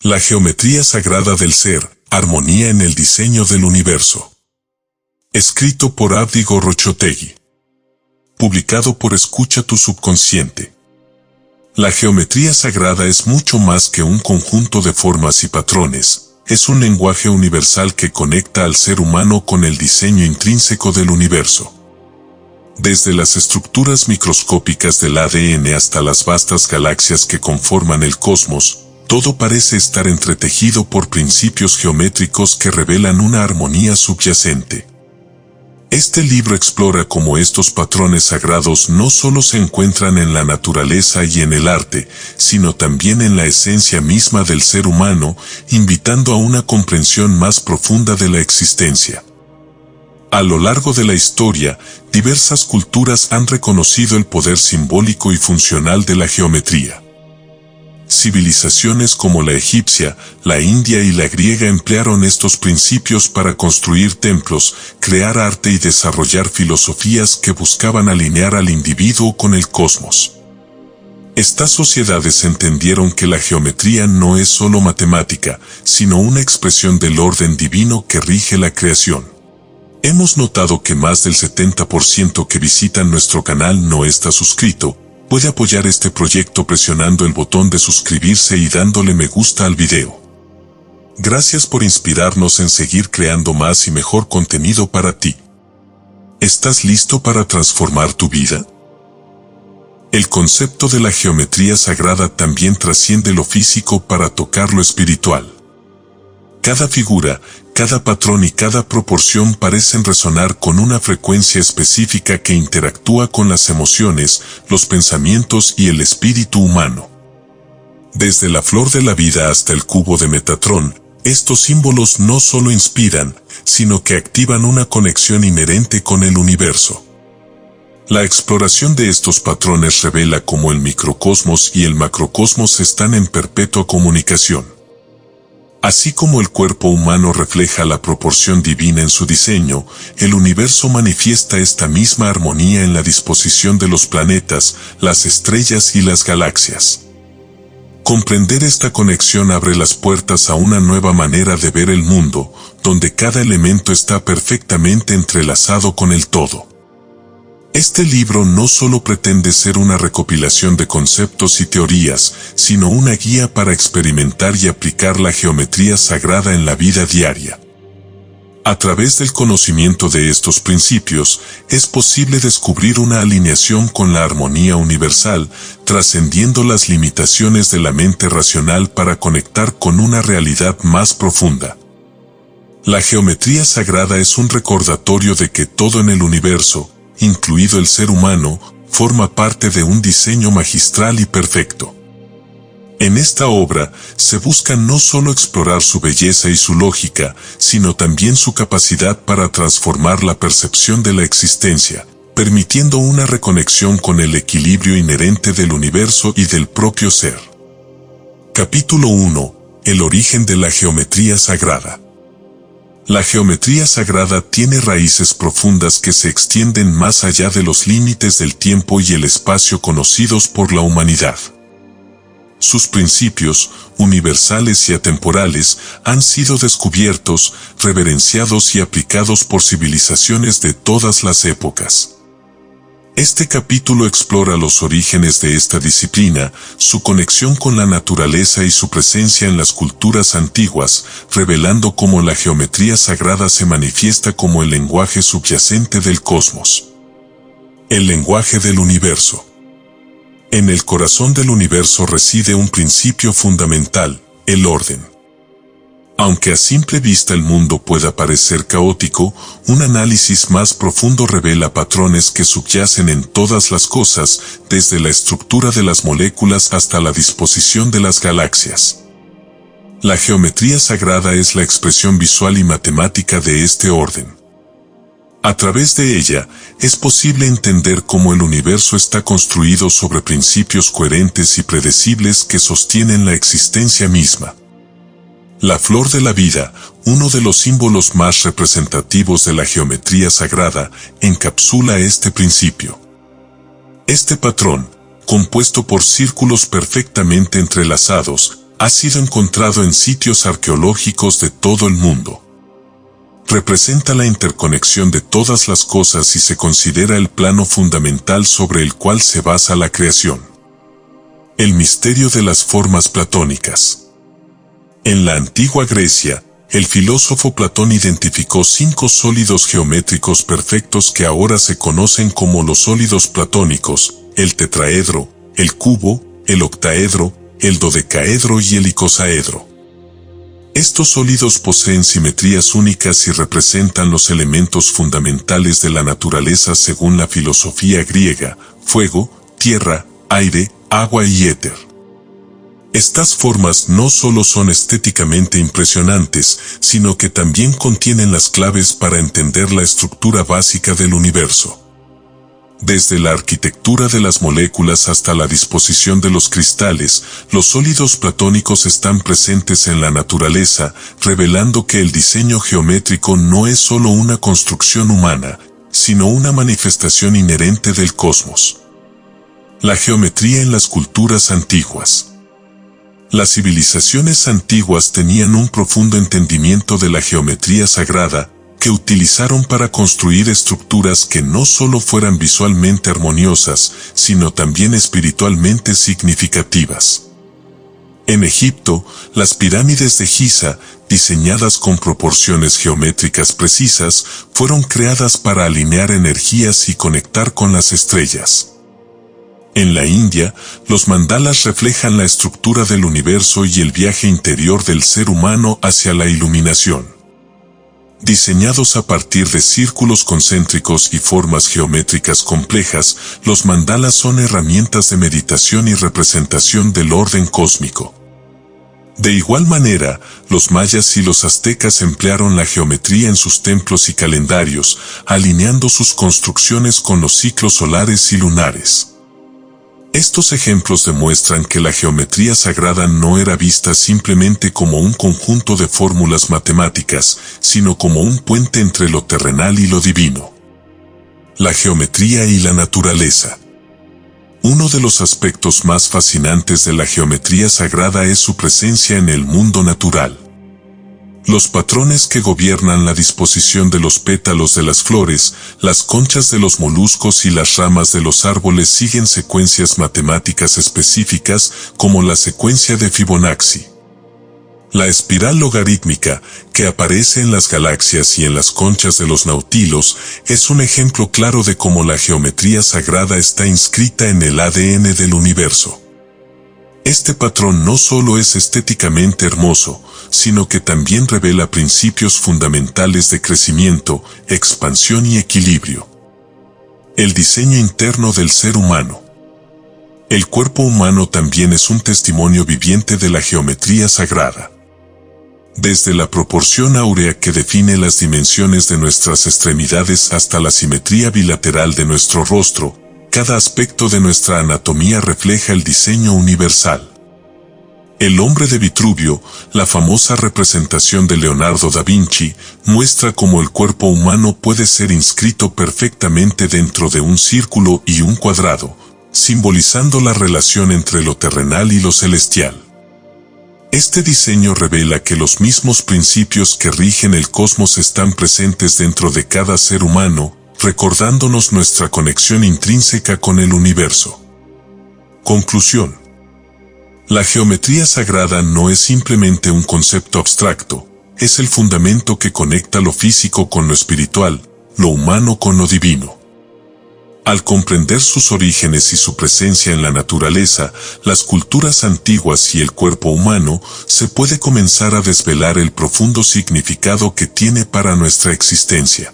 La geometría sagrada del ser, armonía en el diseño del universo. Escrito por Abdi Gorrochategui. Publicado por Escucha tu Subconsciente. La geometría sagrada es mucho más que un conjunto de formas y patrones, es un lenguaje universal que conecta al ser humano con el diseño intrínseco del universo. Desde las estructuras microscópicas del ADN hasta las vastas galaxias que conforman el cosmos, todo parece estar entretejido por principios geométricos que revelan una armonía subyacente. Este libro explora cómo estos patrones sagrados no solo se encuentran en la naturaleza y en el arte, sino también en la esencia misma del ser humano, invitando a una comprensión más profunda de la existencia. A lo largo de la historia, diversas culturas han reconocido el poder simbólico y funcional de la geometría. Civilizaciones como la egipcia, la india y la griega emplearon estos principios para construir templos, crear arte y desarrollar filosofías que buscaban alinear al individuo con el cosmos. Estas sociedades entendieron que la geometría no es solo matemática, sino una expresión del orden divino que rige la creación. Hemos notado que más del 70% que visitan nuestro canal no está suscrito. Puede apoyar este proyecto presionando el botón de suscribirse y dándole me gusta al video. Gracias por inspirarnos en seguir creando más y mejor contenido para ti. ¿Estás listo para transformar tu vida? El concepto de la geometría sagrada también trasciende lo físico para tocar lo espiritual. Cada figura, cada patrón y cada proporción parecen resonar con una frecuencia específica que interactúa con las emociones, los pensamientos y el espíritu humano. Desde la flor de la vida hasta el cubo de Metatrón, estos símbolos no solo inspiran, sino que activan una conexión inherente con el universo. La exploración de estos patrones revela cómo el microcosmos y el macrocosmos están en perpetua comunicación. Así como el cuerpo humano refleja la proporción divina en su diseño, el universo manifiesta esta misma armonía en la disposición de los planetas, las estrellas y las galaxias. Comprender esta conexión abre las puertas a una nueva manera de ver el mundo, donde cada elemento está perfectamente entrelazado con el todo. Este libro no solo pretende ser una recopilación de conceptos y teorías, sino una guía para experimentar y aplicar la geometría sagrada en la vida diaria. A través del conocimiento de estos principios, es posible descubrir una alineación con la armonía universal, trascendiendo las limitaciones de la mente racional para conectar con una realidad más profunda. La geometría sagrada es un recordatorio de que todo en el universo, incluido el ser humano, forma parte de un diseño magistral y perfecto. En esta obra, se busca no solo explorar su belleza y su lógica, sino también su capacidad para transformar la percepción de la existencia, permitiendo una reconexión con el equilibrio inherente del universo y del propio ser. Capítulo 1. El origen de la geometría sagrada. La geometría sagrada tiene raíces profundas que se extienden más allá de los límites del tiempo y el espacio conocidos por la humanidad. Sus principios, universales y atemporales, han sido descubiertos, reverenciados y aplicados por civilizaciones de todas las épocas. Este capítulo explora los orígenes de esta disciplina, su conexión con la naturaleza y su presencia en las culturas antiguas, revelando cómo la geometría sagrada se manifiesta como el lenguaje subyacente del cosmos. El lenguaje del universo. En el corazón del universo reside un principio fundamental, el orden. Aunque a simple vista el mundo pueda parecer caótico, un análisis más profundo revela patrones que subyacen en todas las cosas, desde la estructura de las moléculas hasta la disposición de las galaxias. La geometría sagrada es la expresión visual y matemática de este orden. A través de ella, es posible entender cómo el universo está construido sobre principios coherentes y predecibles que sostienen la existencia misma. La flor de la vida, uno de los símbolos más representativos de la geometría sagrada, encapsula este principio. Este patrón, compuesto por círculos perfectamente entrelazados, ha sido encontrado en sitios arqueológicos de todo el mundo. Representa la interconexión de todas las cosas y se considera el plano fundamental sobre el cual se basa la creación. El misterio de las formas platónicas. En la antigua Grecia, el filósofo Platón identificó 5 sólidos geométricos perfectos que ahora se conocen como los sólidos platónicos: el tetraedro, el cubo, el octaedro, el dodecaedro y el icosaedro. Estos sólidos poseen simetrías únicas y representan los elementos fundamentales de la naturaleza según la filosofía griega: fuego, tierra, aire, agua y éter. Estas formas no solo son estéticamente impresionantes, sino que también contienen las claves para entender la estructura básica del universo. Desde la arquitectura de las moléculas hasta la disposición de los cristales, los sólidos platónicos están presentes en la naturaleza, revelando que el diseño geométrico no es solo una construcción humana, sino una manifestación inherente del cosmos. La geometría en las culturas antiguas. Las civilizaciones antiguas tenían un profundo entendimiento de la geometría sagrada, que utilizaron para construir estructuras que no solo fueran visualmente armoniosas, sino también espiritualmente significativas. En Egipto, las pirámides de Giza, diseñadas con proporciones geométricas precisas, fueron creadas para alinear energías y conectar con las estrellas. En la India, los mandalas reflejan la estructura del universo y el viaje interior del ser humano hacia la iluminación. Diseñados a partir de círculos concéntricos y formas geométricas complejas, los mandalas son herramientas de meditación y representación del orden cósmico. De igual manera, los mayas y los aztecas emplearon la geometría en sus templos y calendarios, alineando sus construcciones con los ciclos solares y lunares. Estos ejemplos demuestran que la geometría sagrada no era vista simplemente como un conjunto de fórmulas matemáticas, sino como un puente entre lo terrenal y lo divino. La geometría y la naturaleza. Uno de los aspectos más fascinantes de la geometría sagrada es su presencia en el mundo natural. Los patrones que gobiernan la disposición de los pétalos de las flores, las conchas de los moluscos y las ramas de los árboles siguen secuencias matemáticas específicas, como la secuencia de Fibonacci. La espiral logarítmica, que aparece en las galaxias y en las conchas de los nautilos, es un ejemplo claro de cómo la geometría sagrada está inscrita en el ADN del universo. Este patrón no solo es estéticamente hermoso, sino que también revela principios fundamentales de crecimiento, expansión y equilibrio. El diseño interno del ser humano. El cuerpo humano también es un testimonio viviente de la geometría sagrada. Desde la proporción áurea que define las dimensiones de nuestras extremidades hasta la simetría bilateral de nuestro rostro, cada aspecto de nuestra anatomía refleja el diseño universal. El hombre de Vitruvio, la famosa representación de Leonardo da Vinci, muestra cómo el cuerpo humano puede ser inscrito perfectamente dentro de un círculo y un cuadrado, simbolizando la relación entre lo terrenal y lo celestial. Este diseño revela que los mismos principios que rigen el cosmos están presentes dentro de cada ser humano, recordándonos nuestra conexión intrínseca con el universo. Conclusión. La geometría sagrada no es simplemente un concepto abstracto, es el fundamento que conecta lo físico con lo espiritual, lo humano con lo divino. Al comprender sus orígenes y su presencia en la naturaleza, las culturas antiguas y el cuerpo humano, se puede comenzar a desvelar el profundo significado que tiene para nuestra existencia.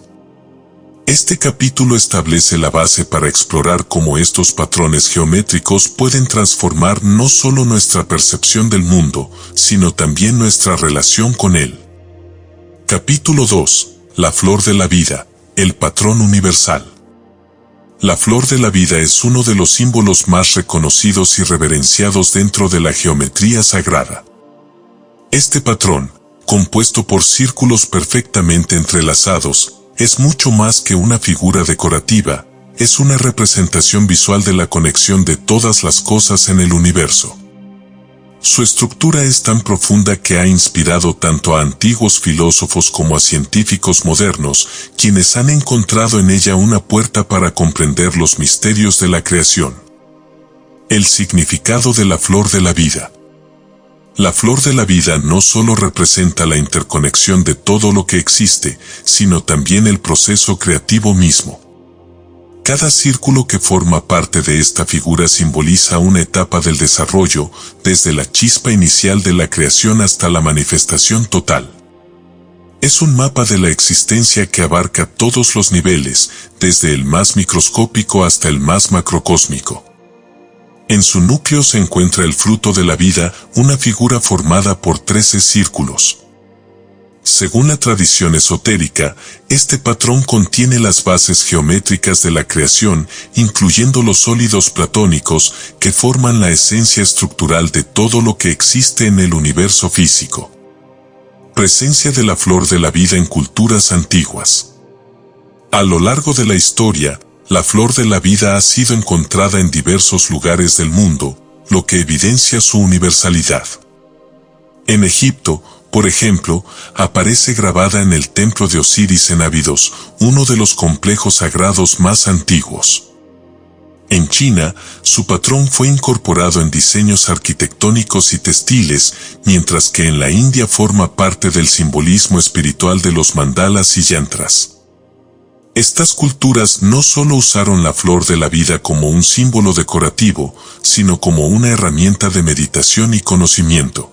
Este capítulo establece la base para explorar cómo estos patrones geométricos pueden transformar no solo nuestra percepción del mundo, sino también nuestra relación con él. Capítulo 2. La flor de la vida, el patrón universal. La flor de la vida es uno de los símbolos más reconocidos y reverenciados dentro de la geometría sagrada. Este patrón, compuesto por círculos perfectamente entrelazados, es mucho más que una figura decorativa, es una representación visual de la conexión de todas las cosas en el universo. Su estructura es tan profunda que ha inspirado tanto a antiguos filósofos como a científicos modernos, quienes han encontrado en ella una puerta para comprender los misterios de la creación. El significado de la flor de la vida. La flor de la vida no solo representa la interconexión de todo lo que existe, sino también el proceso creativo mismo. Cada círculo que forma parte de esta figura simboliza una etapa del desarrollo, desde la chispa inicial de la creación hasta la manifestación total. Es un mapa de la existencia que abarca todos los niveles, desde el más microscópico hasta el más macrocósmico. En su núcleo se encuentra el fruto de la vida, una figura formada por 13 círculos. Según la tradición esotérica, este patrón contiene las bases geométricas de la creación, incluyendo los sólidos platónicos, que forman la esencia estructural de todo lo que existe en el universo físico. Presencia de la flor de la vida en culturas antiguas. A lo largo de la historia, la flor de la vida ha sido encontrada en diversos lugares del mundo, lo que evidencia su universalidad. En Egipto, por ejemplo, aparece grabada en el templo de Osiris en Abidos, uno de los complejos sagrados más antiguos. En China, su patrón fue incorporado en diseños arquitectónicos y textiles, mientras que en la India forma parte del simbolismo espiritual de los mandalas y yantras. Estas culturas no solo usaron la flor de la vida como un símbolo decorativo, sino como una herramienta de meditación y conocimiento.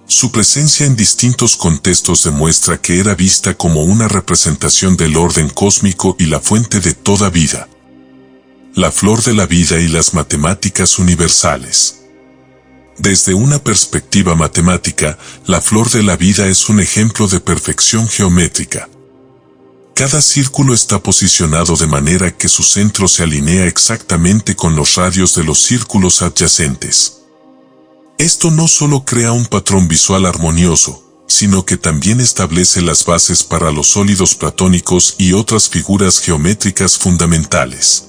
Su presencia en distintos contextos demuestra que era vista como una representación del orden cósmico y la fuente de toda vida. La flor de la vida y las matemáticas universales. Desde una perspectiva matemática, la flor de la vida es un ejemplo de perfección geométrica. Cada círculo está posicionado de manera que su centro se alinea exactamente con los radios de los círculos adyacentes. Esto no solo crea un patrón visual armonioso, sino que también establece las bases para los sólidos platónicos y otras figuras geométricas fundamentales.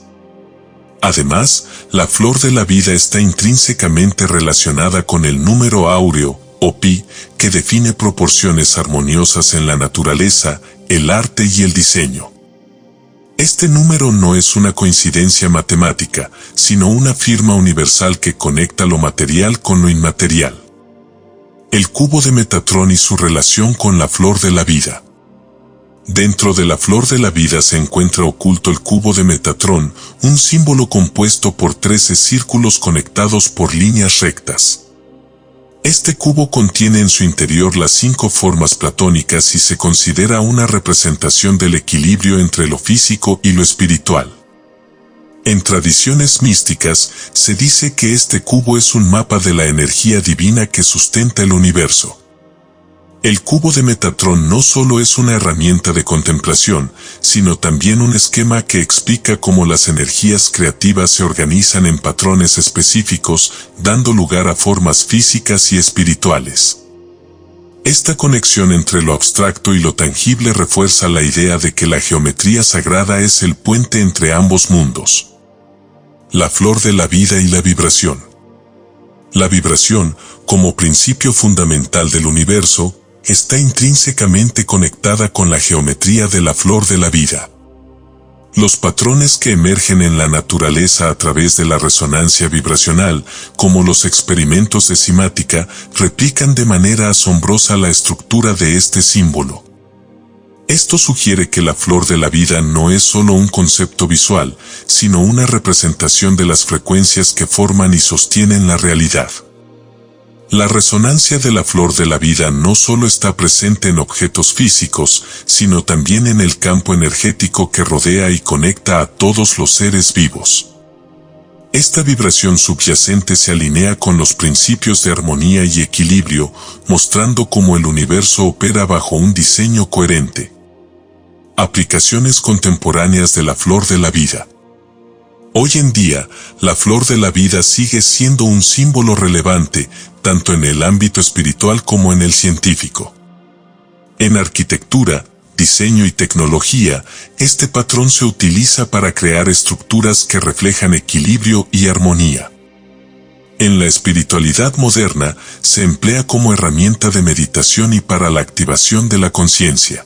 Además, la flor de la vida está intrínsecamente relacionada con el número áureo, o pi, que define proporciones armoniosas en la naturaleza, el arte y el diseño. Este número no es una coincidencia matemática, sino una firma universal que conecta lo material con lo inmaterial. El cubo de Metatrón y su relación con la flor de la vida. Dentro de la flor de la vida se encuentra oculto el cubo de Metatrón, un símbolo compuesto por 13 círculos conectados por líneas rectas. Este cubo contiene en su interior las 5 formas platónicas y se considera una representación del equilibrio entre lo físico y lo espiritual. En tradiciones místicas, se dice que este cubo es un mapa de la energía divina que sustenta el universo. El cubo de Metatrón no solo es una herramienta de contemplación, sino también un esquema que explica cómo las energías creativas se organizan en patrones específicos, dando lugar a formas físicas y espirituales. Esta conexión entre lo abstracto y lo tangible refuerza la idea de que la geometría sagrada es el puente entre ambos mundos. La flor de la vida y la vibración. La vibración, como principio fundamental del universo, está intrínsecamente conectada con la geometría de la flor de la vida. Los patrones que emergen en la naturaleza a través de la resonancia vibracional, como los experimentos de cimática, replican de manera asombrosa la estructura de este símbolo. Esto sugiere que la flor de la vida no es solo un concepto visual, sino una representación de las frecuencias que forman y sostienen la realidad. La resonancia de la flor de la vida no solo está presente en objetos físicos, sino también en el campo energético que rodea y conecta a todos los seres vivos. Esta vibración subyacente se alinea con los principios de armonía y equilibrio, mostrando cómo el universo opera bajo un diseño coherente. Aplicaciones contemporáneas de la flor de la vida. Hoy en día, la flor de la vida sigue siendo un símbolo relevante, tanto en el ámbito espiritual como en el científico. En arquitectura, diseño y tecnología, este patrón se utiliza para crear estructuras que reflejan equilibrio y armonía. En la espiritualidad moderna, se emplea como herramienta de meditación y para la activación de la conciencia.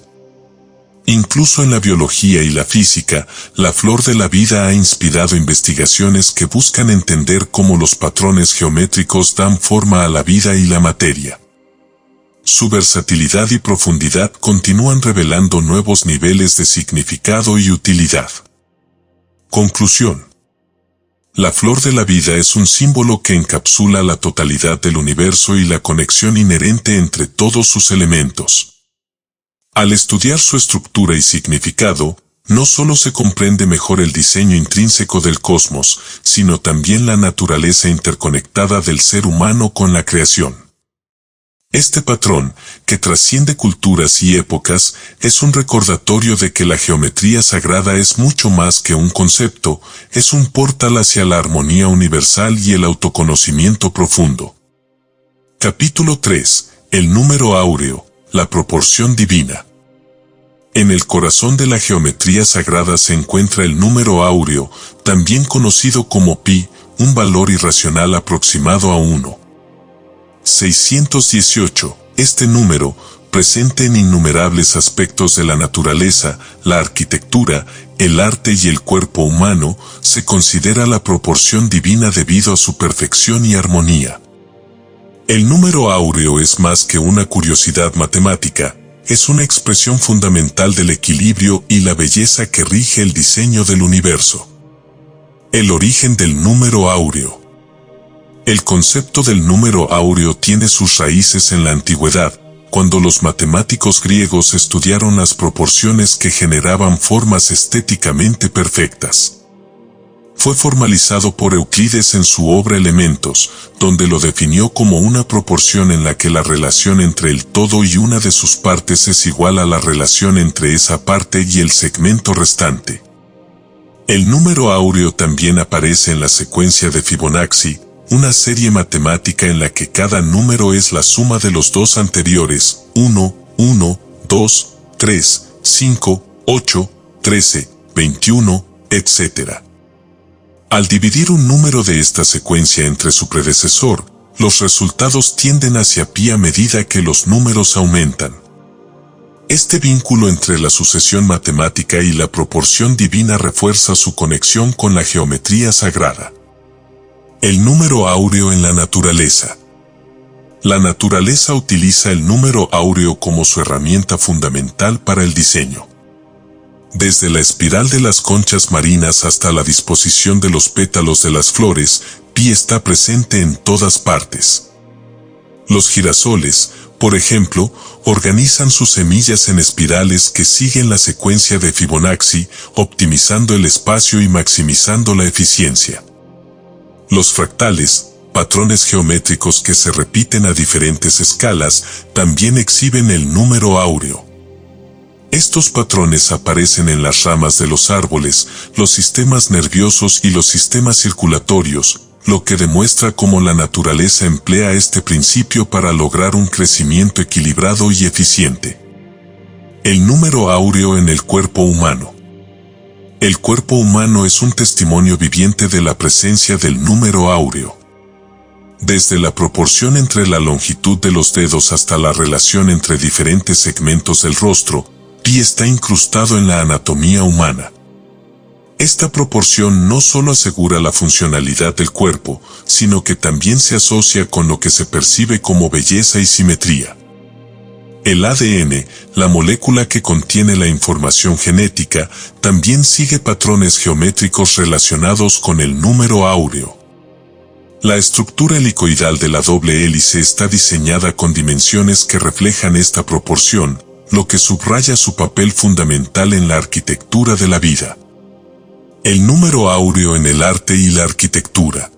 Incluso en la biología y la física, la flor de la vida ha inspirado investigaciones que buscan entender cómo los patrones geométricos dan forma a la vida y la materia. Su versatilidad y profundidad continúan revelando nuevos niveles de significado y utilidad. Conclusión. La flor de la vida es un símbolo que encapsula la totalidad del universo y la conexión inherente entre todos sus elementos. Al estudiar su estructura y significado, no solo se comprende mejor el diseño intrínseco del cosmos, sino también la naturaleza interconectada del ser humano con la creación. Este patrón, que trasciende culturas y épocas, es un recordatorio de que la geometría sagrada es mucho más que un concepto, es un portal hacia la armonía universal y el autoconocimiento profundo. Capítulo 3. El número áureo, la proporción divina. En el corazón de la geometría sagrada se encuentra el número áureo, también conocido como pi, un valor irracional aproximado a 1. 618. Este número, presente en innumerables aspectos de la naturaleza, la arquitectura, el arte y el cuerpo humano, se considera la proporción divina debido a su perfección y armonía. El número áureo es más que una curiosidad matemática, es una expresión fundamental del equilibrio y la belleza que rige el diseño del universo. El origen del número áureo. El concepto del número áureo tiene sus raíces en la antigüedad, cuando los matemáticos griegos estudiaron las proporciones que generaban formas estéticamente perfectas. Fue formalizado por Euclides en su obra Elementos, donde lo definió como una proporción en la que la relación entre el todo y una de sus partes es igual a la relación entre esa parte y el segmento restante. El número áureo también aparece en la secuencia de Fibonacci, una serie matemática en la que cada número es la suma de los dos anteriores, 1, 1, 2, 3, 5, 8, 13, 21, etc. Al dividir un número de esta secuencia entre su predecesor, los resultados tienden hacia pi a medida que los números aumentan. Este vínculo entre la sucesión matemática y la proporción divina refuerza su conexión con la geometría sagrada. El número áureo en la naturaleza. La naturaleza utiliza el número áureo como su herramienta fundamental para el diseño. Desde la espiral de las conchas marinas hasta la disposición de los pétalos de las flores, pi está presente en todas partes. Los girasoles, por ejemplo, organizan sus semillas en espirales que siguen la secuencia de Fibonacci, optimizando el espacio y maximizando la eficiencia. Los fractales, patrones geométricos que se repiten a diferentes escalas, también exhiben el número áureo. Estos patrones aparecen en las ramas de los árboles, los sistemas nerviosos y los sistemas circulatorios, lo que demuestra cómo la naturaleza emplea este principio para lograr un crecimiento equilibrado y eficiente. El número áureo en el cuerpo humano. El cuerpo humano es un testimonio viviente de la presencia del número áureo. Desde la proporción entre la longitud de los dedos hasta la relación entre diferentes segmentos del rostro, pi está incrustado en la anatomía humana. Esta proporción no solo asegura la funcionalidad del cuerpo, sino que también se asocia con lo que se percibe como belleza y simetría. El ADN, la molécula que contiene la información genética, también sigue patrones geométricos relacionados con el número áureo. La estructura helicoidal de la doble hélice está diseñada con dimensiones que reflejan esta proporción, lo que subraya su papel fundamental en la arquitectura de la vida. El número áureo en el arte y la arquitectura.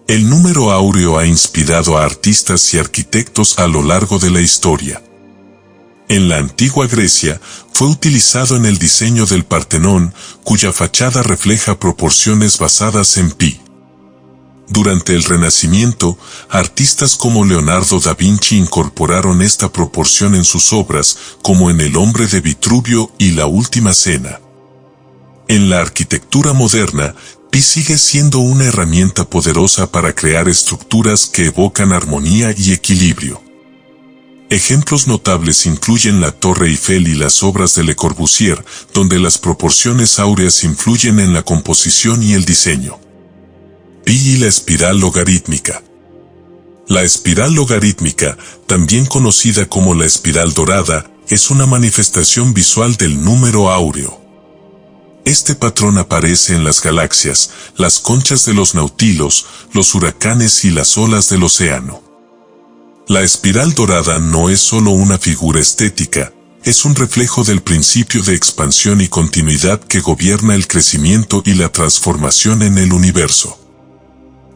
El número áureo ha inspirado a artistas y arquitectos a lo largo de la historia. En la antigua Grecia, fue utilizado en el diseño del Partenón, cuya fachada refleja proporciones basadas en pi. Durante el Renacimiento, artistas como Leonardo da Vinci incorporaron esta proporción en sus obras, como en El hombre de Vitruvio y La última cena. En la arquitectura moderna, pi Pi sigue siendo una herramienta poderosa para crear estructuras que evocan armonía y equilibrio. Ejemplos notables incluyen la Torre Eiffel y las obras de Le Corbusier, donde las proporciones áureas influyen en la composición y el diseño. Pi y la espiral logarítmica. La espiral logarítmica, también conocida como la espiral dorada, es una manifestación visual del número áureo. Este patrón aparece en las galaxias, las conchas de los nautilos, los huracanes y las olas del océano. La espiral dorada no es solo una figura estética, es un reflejo del principio de expansión y continuidad que gobierna el crecimiento y la transformación en el universo.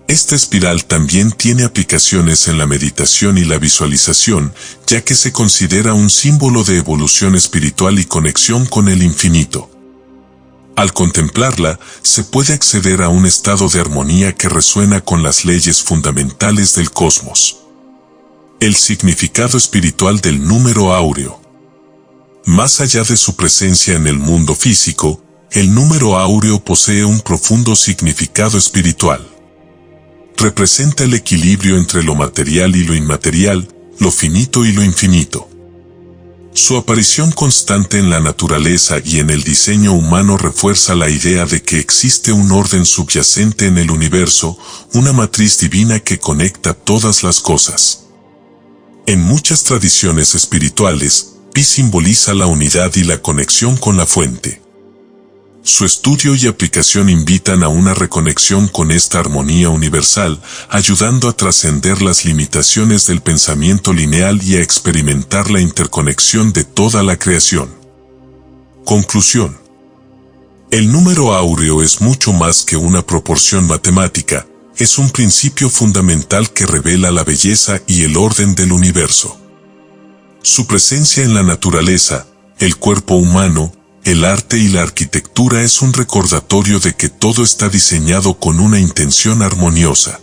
Esta espiral también tiene aplicaciones en la meditación y la visualización, ya que se considera un símbolo de evolución espiritual y conexión con el infinito. Al contemplarla, se puede acceder a un estado de armonía que resuena con las leyes fundamentales del cosmos. El significado espiritual del número áureo. Más allá de su presencia en el mundo físico, el número áureo posee un profundo significado espiritual. Representa el equilibrio entre lo material y lo inmaterial, lo finito y lo infinito. Su aparición constante en la naturaleza y en el diseño humano refuerza la idea de que existe un orden subyacente en el universo, una matriz divina que conecta todas las cosas. En muchas tradiciones espirituales, Pi simboliza la unidad y la conexión con la fuente. Su estudio y aplicación invitan a una reconexión con esta armonía universal, ayudando a trascender las limitaciones del pensamiento lineal y a experimentar la interconexión de toda la creación. Conclusión. El número áureo es mucho más que una proporción matemática, es un principio fundamental que revela la belleza y el orden del universo. Su presencia en la naturaleza, el cuerpo humano, el arte y la arquitectura es un recordatorio de que todo está diseñado con una intención armoniosa.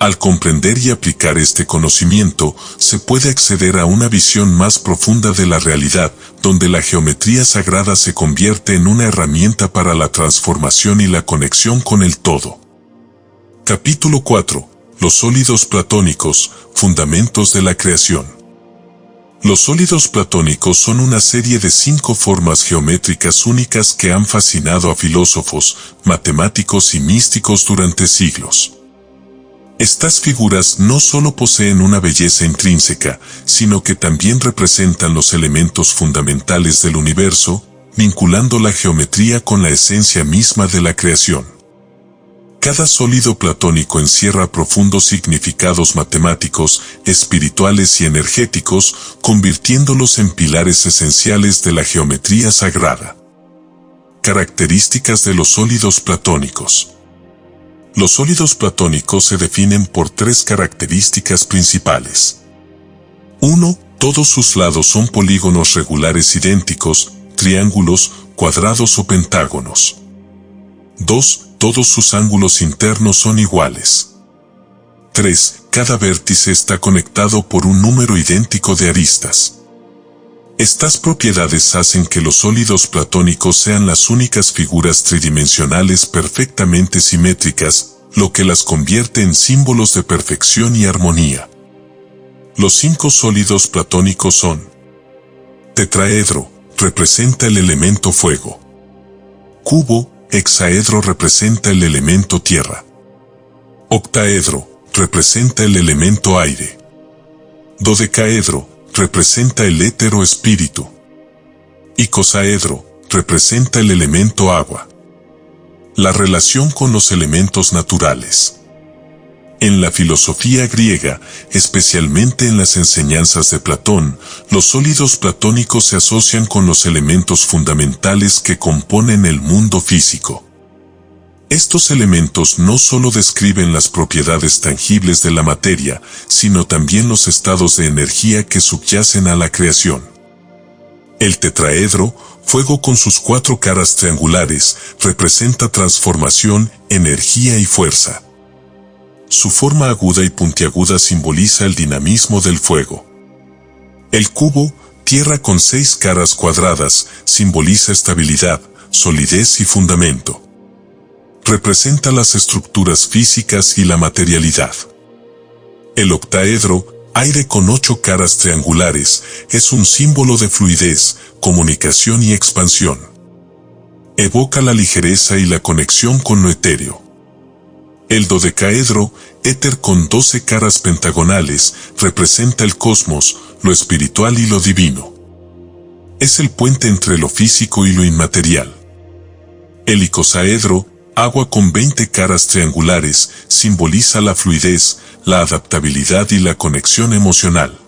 Al comprender y aplicar este conocimiento, se puede acceder a una visión más profunda de la realidad, donde la geometría sagrada se convierte en una herramienta para la transformación y la conexión con el todo. Capítulo 4. Los sólidos platónicos, fundamentos de la creación. Los sólidos platónicos son una serie de 5 formas geométricas únicas que han fascinado a filósofos, matemáticos y místicos durante siglos. Estas figuras no solo poseen una belleza intrínseca, sino que también representan los elementos fundamentales del universo, vinculando la geometría con la esencia misma de la creación. Cada sólido platónico encierra profundos significados matemáticos, espirituales y energéticos, convirtiéndolos en pilares esenciales de la geometría sagrada. Características de los sólidos platónicos. Los sólidos platónicos se definen por 3 características principales. 1. Todos sus lados son polígonos regulares idénticos, triángulos, cuadrados o pentágonos. 2. Todos sus ángulos internos son iguales. 3. Cada vértice está conectado por un número idéntico de aristas. Estas propiedades hacen que los sólidos platónicos sean las únicas figuras tridimensionales perfectamente simétricas, lo que las convierte en símbolos de perfección y armonía. Los 5 sólidos platónicos son: tetraedro, representa el elemento fuego. Cubo, hexaedro representa el elemento tierra. Octaedro, representa el elemento aire. Dodecaedro, representa el étero espíritu. Icosaedro, representa el elemento agua. La relación con los elementos naturales. En la filosofía griega, especialmente en las enseñanzas de Platón, los sólidos platónicos se asocian con los elementos fundamentales que componen el mundo físico. Estos elementos no solo describen las propiedades tangibles de la materia, sino también los estados de energía que subyacen a la creación. El tetraedro, fuego con sus 4 caras triangulares, representa transformación, energía y fuerza. Su forma aguda y puntiaguda simboliza el dinamismo del fuego. El cubo, tierra con 6 caras cuadradas, simboliza estabilidad, solidez y fundamento. representa las estructuras físicas y la materialidad. El octaedro, aire con 8 caras triangulares, es un símbolo de fluidez, comunicación y expansión. Evoca la ligereza y la conexión con lo etéreo. El dodecaedro, éter con 12 caras pentagonales, representa el cosmos, lo espiritual y lo divino. Es el puente entre lo físico y lo inmaterial. El icosaedro, agua con 20 caras triangulares, simboliza la fluidez, la adaptabilidad y la conexión emocional.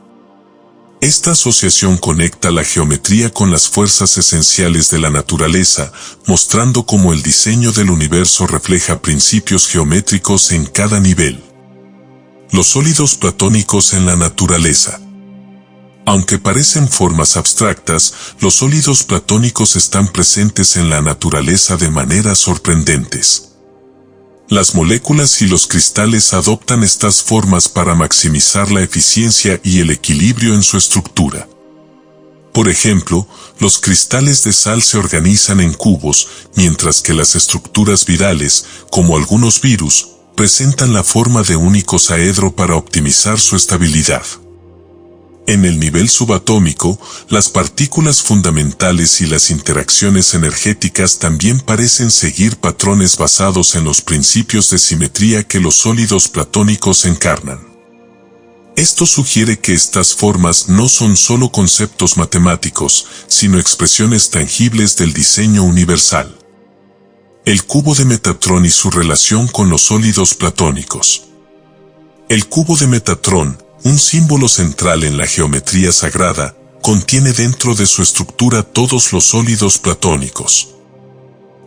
Esta asociación conecta la geometría con las fuerzas esenciales de la naturaleza, mostrando cómo el diseño del universo refleja principios geométricos en cada nivel. Los sólidos platónicos en la naturaleza. Aunque parecen formas abstractas, los sólidos platónicos están presentes en la naturaleza de maneras sorprendentes. Las moléculas y los cristales adoptan estas formas para maximizar la eficiencia y el equilibrio en su estructura. Por ejemplo, los cristales de sal se organizan en cubos, mientras que las estructuras virales, como algunos virus, presentan la forma de un icosaedro para optimizar su estabilidad. En el nivel subatómico, las partículas fundamentales y las interacciones energéticas también parecen seguir patrones basados en los principios de simetría que los sólidos platónicos encarnan. Esto sugiere que estas formas no son solo conceptos matemáticos, sino expresiones tangibles del diseño universal. El cubo de Metatrón y su relación con los sólidos platónicos. El cubo de Metatrón, un símbolo central en la geometría sagrada, contiene dentro de su estructura todos los sólidos platónicos.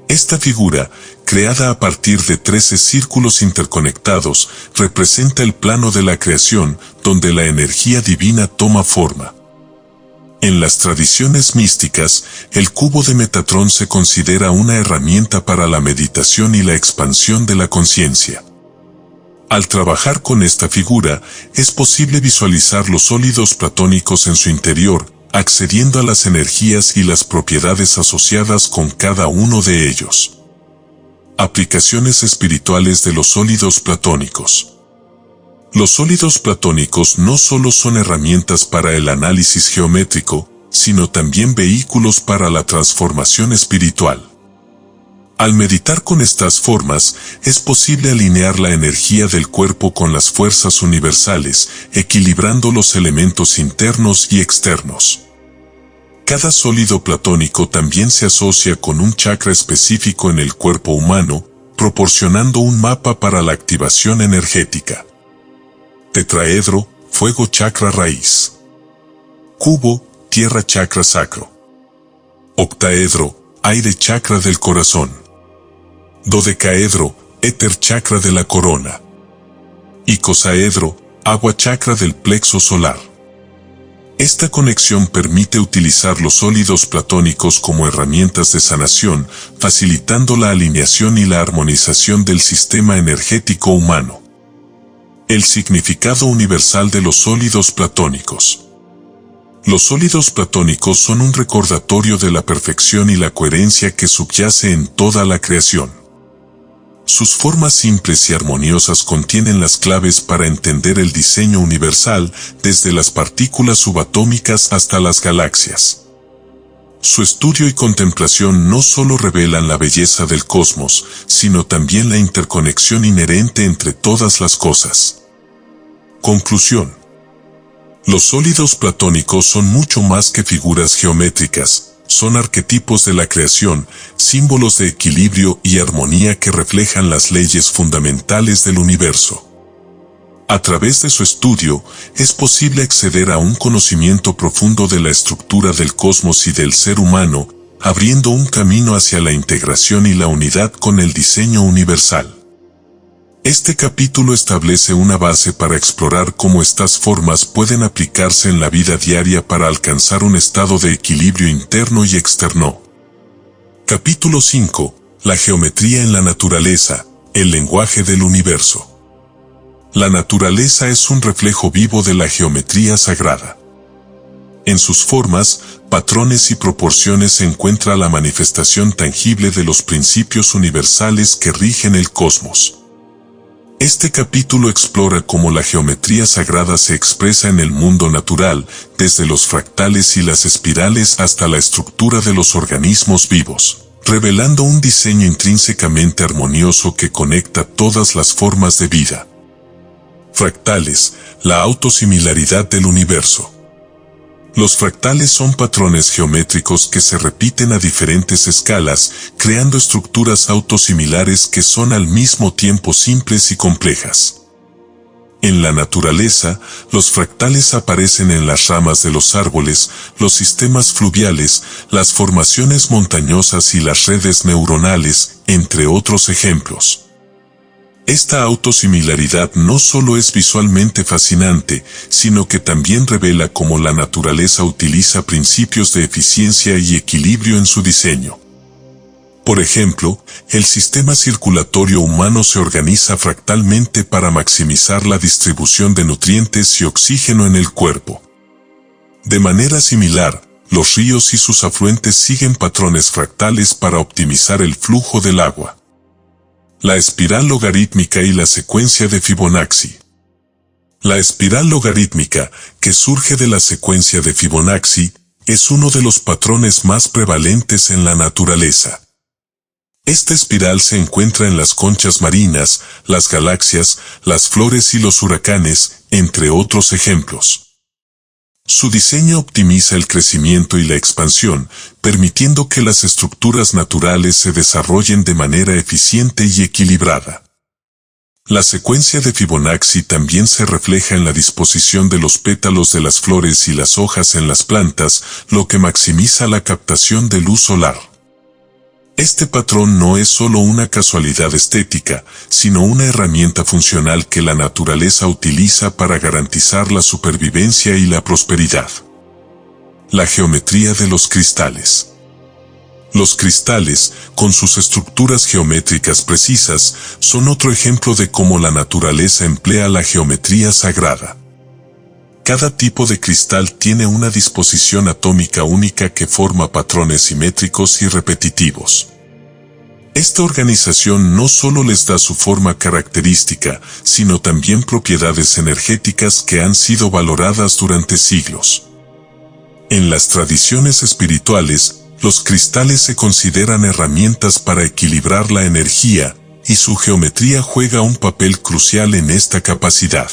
Esta figura, creada a partir de 13 círculos interconectados, representa el plano de la creación, donde la energía divina toma forma. En las tradiciones místicas, el cubo de Metatrón se considera una herramienta para la meditación y la expansión de la conciencia. Al trabajar con esta figura, es posible visualizar los sólidos platónicos en su interior, accediendo a las energías y las propiedades asociadas con cada uno de ellos. Aplicaciones espirituales de los sólidos platónicos. Los sólidos platónicos no solo son herramientas para el análisis geométrico, sino también vehículos para la transformación espiritual. Al meditar con estas formas, es posible alinear la energía del cuerpo con las fuerzas universales, equilibrando los elementos internos y externos. Cada sólido platónico también se asocia con un chakra específico en el cuerpo humano, proporcionando un mapa para la activación energética. Tetraedro, fuego chakra raíz. Cubo, tierra chakra sacro. Octaedro, aire chakra del corazón. Dodecaedro, éter chakra de la corona. Icosaedro, agua chakra del plexo solar. Esta conexión permite utilizar los sólidos platónicos como herramientas de sanación, facilitando la alineación y la armonización del sistema energético humano. El significado universal de los sólidos platónicos. Los sólidos platónicos son un recordatorio de la perfección y la coherencia que subyace en toda la creación. Sus formas simples y armoniosas contienen las claves para entender el diseño universal, desde las partículas subatómicas hasta las galaxias. Su estudio y contemplación no solo revelan la belleza del cosmos, sino también la interconexión inherente entre todas las cosas. Conclusión. Los sólidos platónicos son mucho más que figuras geométricas. Son arquetipos de la creación, símbolos de equilibrio y armonía que reflejan las leyes fundamentales del universo. A través de su estudio, es posible acceder a un conocimiento profundo de la estructura del cosmos y del ser humano, abriendo un camino hacia la integración y la unidad con el diseño universal. Este capítulo establece una base para explorar cómo estas formas pueden aplicarse en la vida diaria para alcanzar un estado de equilibrio interno y externo. Capítulo 5. La geometría en la naturaleza, el lenguaje del universo. La naturaleza es un reflejo vivo de la geometría sagrada. En sus formas, patrones y proporciones se encuentra la manifestación tangible de los principios universales que rigen el cosmos. Este capítulo explora cómo la geometría sagrada se expresa en el mundo natural, desde los fractales y las espirales hasta la estructura de los organismos vivos, revelando un diseño intrínsecamente armonioso que conecta todas las formas de vida. Fractales, la autosimilaridad del universo. Los fractales son patrones geométricos que se repiten a diferentes escalas, creando estructuras autosimilares que son al mismo tiempo simples y complejas. En la naturaleza, los fractales aparecen en las ramas de los árboles, los sistemas fluviales, las formaciones montañosas y las redes neuronales, entre otros ejemplos. Esta autosimilaridad no solo es visualmente fascinante, sino que también revela cómo la naturaleza utiliza principios de eficiencia y equilibrio en su diseño. Por ejemplo, el sistema circulatorio humano se organiza fractalmente para maximizar la distribución de nutrientes y oxígeno en el cuerpo. De manera similar, los ríos y sus afluentes siguen patrones fractales para optimizar el flujo del agua. La espiral logarítmica y la secuencia de Fibonacci. La espiral logarítmica, que surge de la secuencia de Fibonacci, es uno de los patrones más prevalentes en la naturaleza. Esta espiral se encuentra en las conchas marinas, las galaxias, las flores y los huracanes, entre otros ejemplos. Su diseño optimiza el crecimiento y la expansión, permitiendo que las estructuras naturales se desarrollen de manera eficiente y equilibrada. La secuencia de Fibonacci también se refleja en la disposición de los pétalos de las flores y las hojas en las plantas, lo que maximiza la captación de luz solar. Este patrón no es solo una casualidad estética, sino una herramienta funcional que la naturaleza utiliza para garantizar la supervivencia y la prosperidad. La geometría de los cristales. Los cristales, con sus estructuras geométricas precisas, son otro ejemplo de cómo la naturaleza emplea la geometría sagrada. Cada tipo de cristal tiene una disposición atómica única que forma patrones simétricos y repetitivos. Esta organización no solo les da su forma característica, sino también propiedades energéticas que han sido valoradas durante siglos. En las tradiciones espirituales, los cristales se consideran herramientas para equilibrar la energía, y su geometría juega un papel crucial en esta capacidad.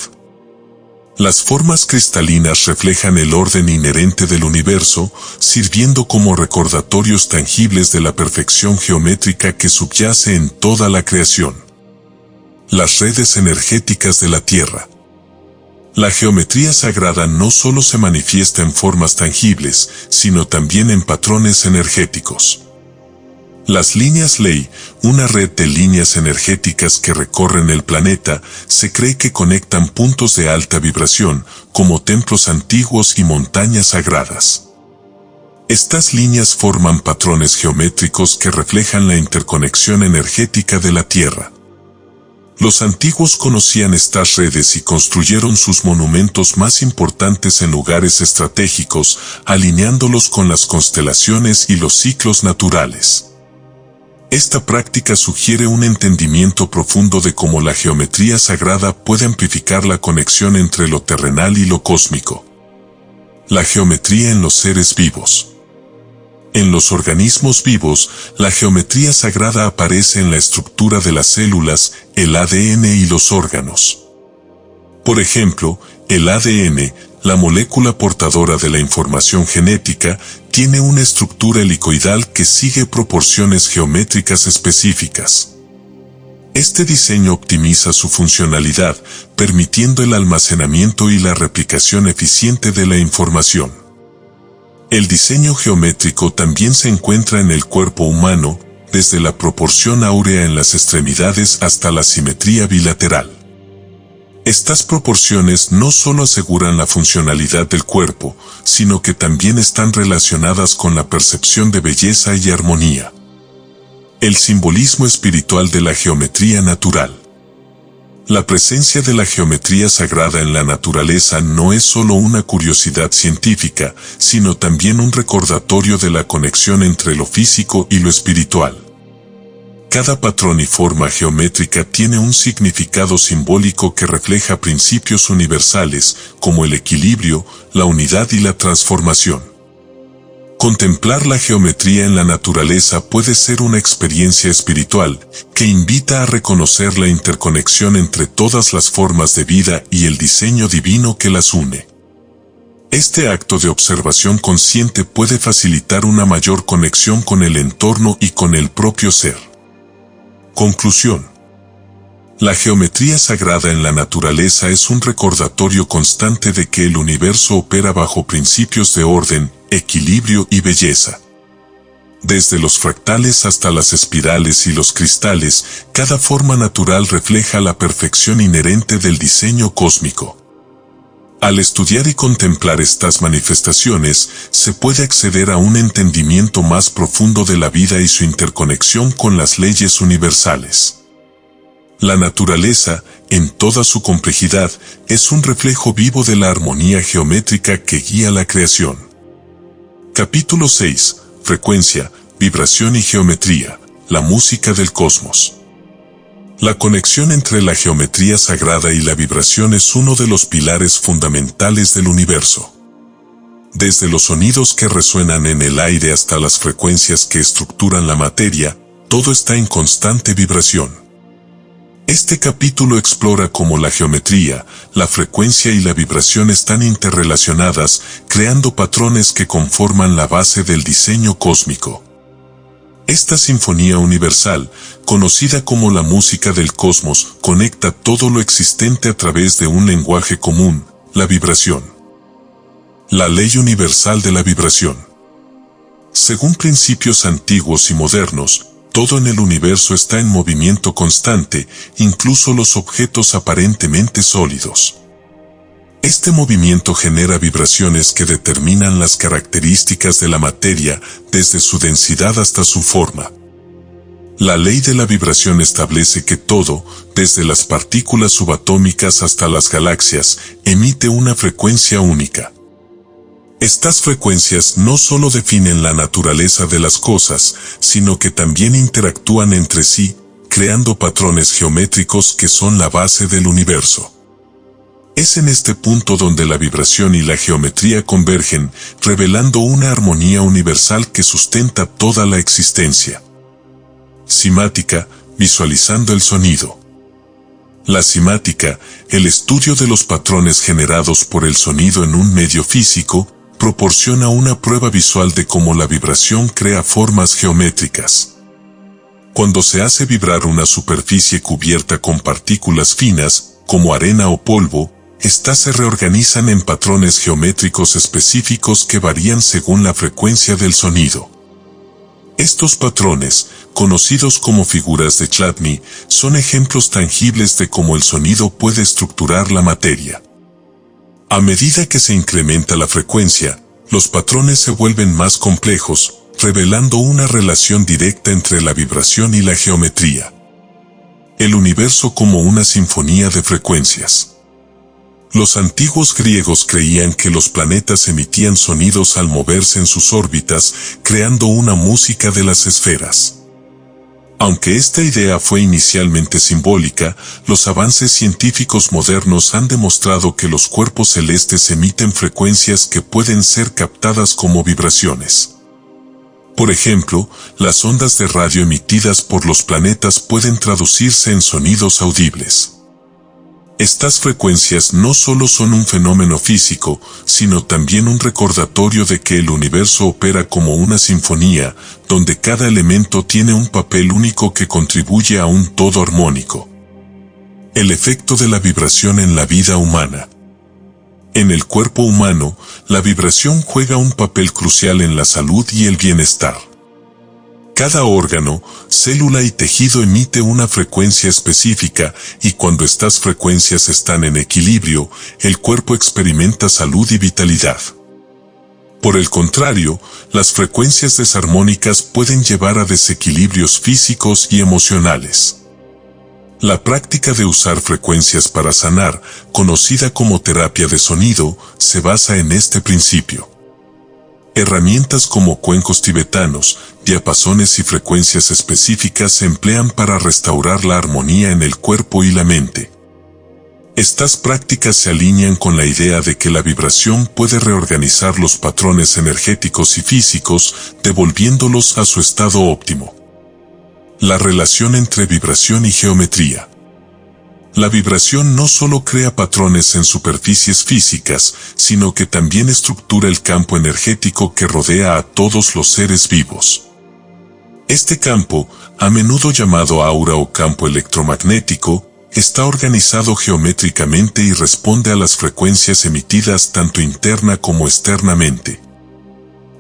Las formas cristalinas reflejan el orden inherente del universo, sirviendo como recordatorios tangibles de la perfección geométrica que subyace en toda la creación. Las redes energéticas de la Tierra. La geometría sagrada no solo se manifiesta en formas tangibles, sino también en patrones energéticos. Las líneas Ley, una red de líneas energéticas que recorren el planeta, se cree que conectan puntos de alta vibración, como templos antiguos y montañas sagradas. Estas líneas forman patrones geométricos que reflejan la interconexión energética de la Tierra. Los antiguos conocían estas redes y construyeron sus monumentos más importantes en lugares estratégicos, alineándolos con las constelaciones y los ciclos naturales. Esta práctica sugiere un entendimiento profundo de cómo la geometría sagrada puede amplificar la conexión entre lo terrenal y lo cósmico. La geometría en los seres vivos. En los organismos vivos, la geometría sagrada aparece en la estructura de las células, el ADN y los órganos. Por ejemplo, el ADN, la molécula portadora de la información genética, tiene una estructura helicoidal que sigue proporciones geométricas específicas. Este diseño optimiza su funcionalidad, permitiendo el almacenamiento y la replicación eficiente de la información. El diseño geométrico también se encuentra en el cuerpo humano, desde la proporción áurea en las extremidades hasta la simetría bilateral. Estas proporciones no solo aseguran la funcionalidad del cuerpo, sino que también están relacionadas con la percepción de belleza y armonía. El simbolismo espiritual de la geometría natural. La presencia de la geometría sagrada en la naturaleza no es solo una curiosidad científica, sino también un recordatorio de la conexión entre lo físico y lo espiritual. Cada patrón y forma geométrica tiene un significado simbólico que refleja principios universales, como el equilibrio, la unidad y la transformación. Contemplar la geometría en la naturaleza puede ser una experiencia espiritual que invita a reconocer la interconexión entre todas las formas de vida y el diseño divino que las une. Este acto de observación consciente puede facilitar una mayor conexión con el entorno y con el propio ser. Conclusión. La geometría sagrada en la naturaleza es un recordatorio constante de que el universo opera bajo principios de orden, equilibrio y belleza. Desde los fractales hasta las espirales y los cristales, cada forma natural refleja la perfección inherente del diseño cósmico. Al estudiar y contemplar estas manifestaciones, se puede acceder a un entendimiento más profundo de la vida y su interconexión con las leyes universales. La naturaleza, en toda su complejidad, es un reflejo vivo de la armonía geométrica que guía la creación. Capítulo 6. Frecuencia, vibración y geometría. La música del cosmos. La conexión entre la geometría sagrada y la vibración es uno de los pilares fundamentales del universo. Desde los sonidos que resuenan en el aire hasta las frecuencias que estructuran la materia, todo está en constante vibración. Este capítulo explora cómo la geometría, la frecuencia y la vibración están interrelacionadas, creando patrones que conforman la base del diseño cósmico. Esta sinfonía universal, conocida como la música del cosmos, conecta todo lo existente a través de un lenguaje común, la vibración. La ley universal de la vibración. Según principios antiguos y modernos, todo en el universo está en movimiento constante, incluso los objetos aparentemente sólidos. Este movimiento genera vibraciones que determinan las características de la materia, desde su densidad hasta su forma. La ley de la vibración establece que todo, desde las partículas subatómicas hasta las galaxias, emite una frecuencia única. Estas frecuencias no solo definen la naturaleza de las cosas, sino que también interactúan entre sí, creando patrones geométricos que son la base del universo. Es en este punto donde la vibración y la geometría convergen, revelando una armonía universal que sustenta toda la existencia. Cimática, visualizando el sonido. La cimática, el estudio de los patrones generados por el sonido en un medio físico, proporciona una prueba visual de cómo la vibración crea formas geométricas. Cuando se hace vibrar una superficie cubierta con partículas finas, como arena o polvo, estas se reorganizan en patrones geométricos específicos que varían según la frecuencia del sonido. Estos patrones, conocidos como figuras de Chladni, son ejemplos tangibles de cómo el sonido puede estructurar la materia. A medida que se incrementa la frecuencia, los patrones se vuelven más complejos, revelando una relación directa entre la vibración y la geometría. El universo como una sinfonía de frecuencias. Los antiguos griegos creían que los planetas emitían sonidos al moverse en sus órbitas, creando una música de las esferas. Aunque esta idea fue inicialmente simbólica, los avances científicos modernos han demostrado que los cuerpos celestes emiten frecuencias que pueden ser captadas como vibraciones. Por ejemplo, las ondas de radio emitidas por los planetas pueden traducirse en sonidos audibles. Estas frecuencias no solo son un fenómeno físico, sino también un recordatorio de que el universo opera como una sinfonía, donde cada elemento tiene un papel único que contribuye a un todo armónico. El efecto de la vibración en la vida humana. En el cuerpo humano, la vibración juega un papel crucial en la salud y el bienestar. Cada órgano, célula y tejido emite una frecuencia específica, y cuando estas frecuencias están en equilibrio, el cuerpo experimenta salud y vitalidad. Por el contrario, las frecuencias desarmónicas pueden llevar a desequilibrios físicos y emocionales. La práctica de usar frecuencias para sanar, conocida como terapia de sonido, se basa en este principio. Herramientas como cuencos tibetanos, diapasones y frecuencias específicas se emplean para restaurar la armonía en el cuerpo y la mente. Estas prácticas se alinean con la idea de que la vibración puede reorganizar los patrones energéticos y físicos, devolviéndolos a su estado óptimo. La relación entre vibración y geometría. La vibración no solo crea patrones en superficies físicas, sino que también estructura el campo energético que rodea a todos los seres vivos. Este campo, a menudo llamado aura o campo electromagnético, está organizado geométricamente y responde a las frecuencias emitidas tanto interna como externamente.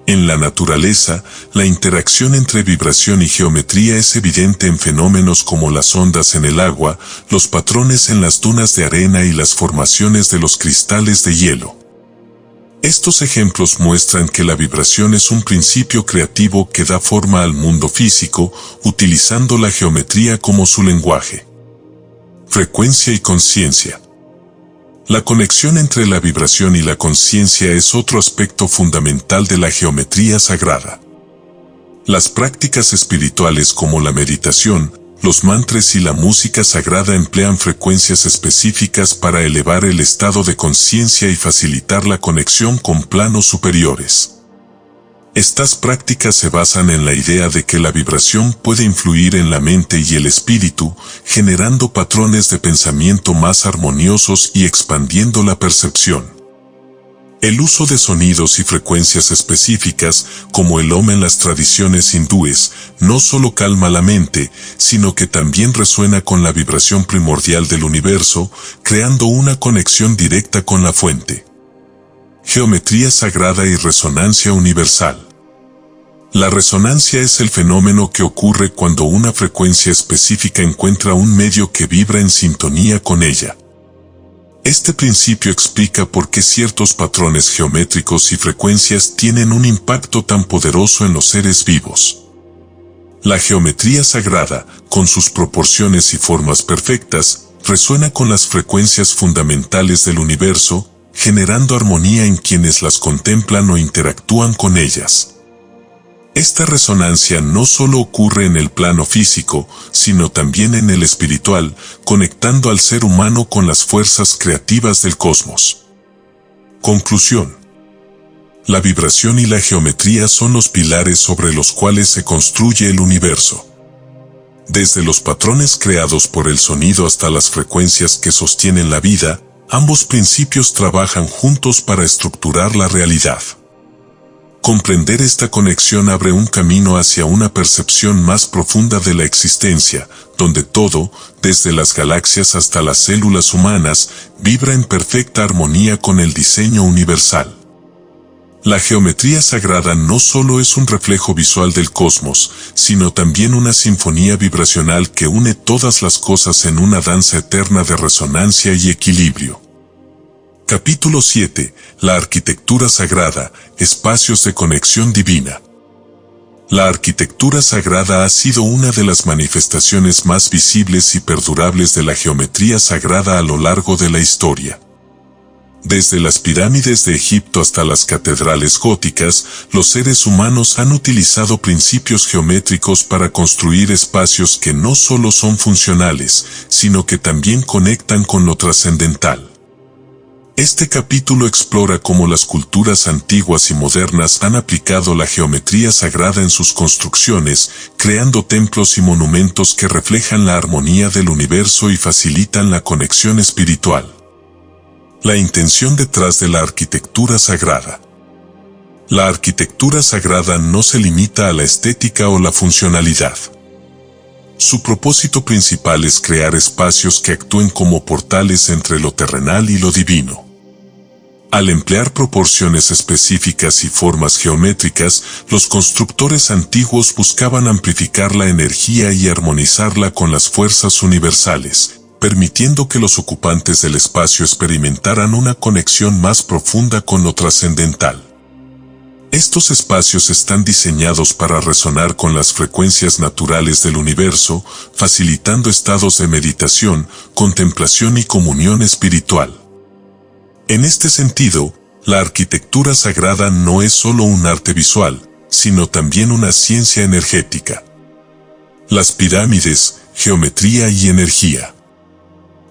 En la naturaleza, la interacción entre vibración y geometría es evidente en fenómenos como las ondas en el agua, los patrones en las dunas de arena y las formaciones de los cristales de hielo. Estos ejemplos muestran que la vibración es un principio creativo que da forma al mundo físico, utilizando la geometría como su lenguaje. Frecuencia y conciencia. La conexión entre la vibración y la conciencia es otro aspecto fundamental de la geometría sagrada. Las prácticas espirituales como la meditación, los mantras y la música sagrada emplean frecuencias específicas para elevar el estado de conciencia y facilitar la conexión con planos superiores. Estas prácticas se basan en la idea de que la vibración puede influir en la mente y el espíritu, generando patrones de pensamiento más armoniosos y expandiendo la percepción. El uso de sonidos y frecuencias específicas, como el Om en las tradiciones hindúes, no solo calma la mente, sino que también resuena con la vibración primordial del universo, creando una conexión directa con la fuente. Geometría sagrada y resonancia universal. La resonancia es el fenómeno que ocurre cuando una frecuencia específica encuentra un medio que vibra en sintonía con ella. Este principio explica por qué ciertos patrones geométricos y frecuencias tienen un impacto tan poderoso en los seres vivos. La geometría sagrada, con sus proporciones y formas perfectas, resuena con las frecuencias fundamentales del universo, generando armonía en quienes las contemplan o interactúan con ellas. Esta resonancia no solo ocurre en el plano físico, sino también en el espiritual, conectando al ser humano con las fuerzas creativas del cosmos. Conclusión. La vibración y la geometría son los pilares sobre los cuales se construye el universo. Desde los patrones creados por el sonido hasta las frecuencias que sostienen la vida, ambos principios trabajan juntos para estructurar la realidad. Comprender esta conexión abre un camino hacia una percepción más profunda de la existencia, donde todo, desde las galaxias hasta las células humanas, vibra en perfecta armonía con el diseño universal. La geometría sagrada no solo es un reflejo visual del cosmos, sino también una sinfonía vibracional que une todas las cosas en una danza eterna de resonancia y equilibrio. Capítulo 7. La arquitectura sagrada, espacios de conexión divina. La arquitectura sagrada ha sido una de las manifestaciones más visibles y perdurables de la geometría sagrada a lo largo de la historia. Desde las pirámides de Egipto hasta las catedrales góticas, los seres humanos han utilizado principios geométricos para construir espacios que no solo son funcionales, sino que también conectan con lo trascendental. Este capítulo explora cómo las culturas antiguas y modernas han aplicado la geometría sagrada en sus construcciones, creando templos y monumentos que reflejan la armonía del universo y facilitan la conexión espiritual. La intención detrás de la arquitectura sagrada. La arquitectura sagrada no se limita a la estética o la funcionalidad. Su propósito principal es crear espacios que actúen como portales entre lo terrenal y lo divino. Al emplear proporciones específicas y formas geométricas, los constructores antiguos buscaban amplificar la energía y armonizarla con las fuerzas universales, permitiendo que los ocupantes del espacio experimentaran una conexión más profunda con lo trascendental. Estos espacios están diseñados para resonar con las frecuencias naturales del universo, facilitando estados de meditación, contemplación y comunión espiritual. En este sentido, la arquitectura sagrada no es solo un arte visual, sino también una ciencia energética. Las pirámides, geometría y energía.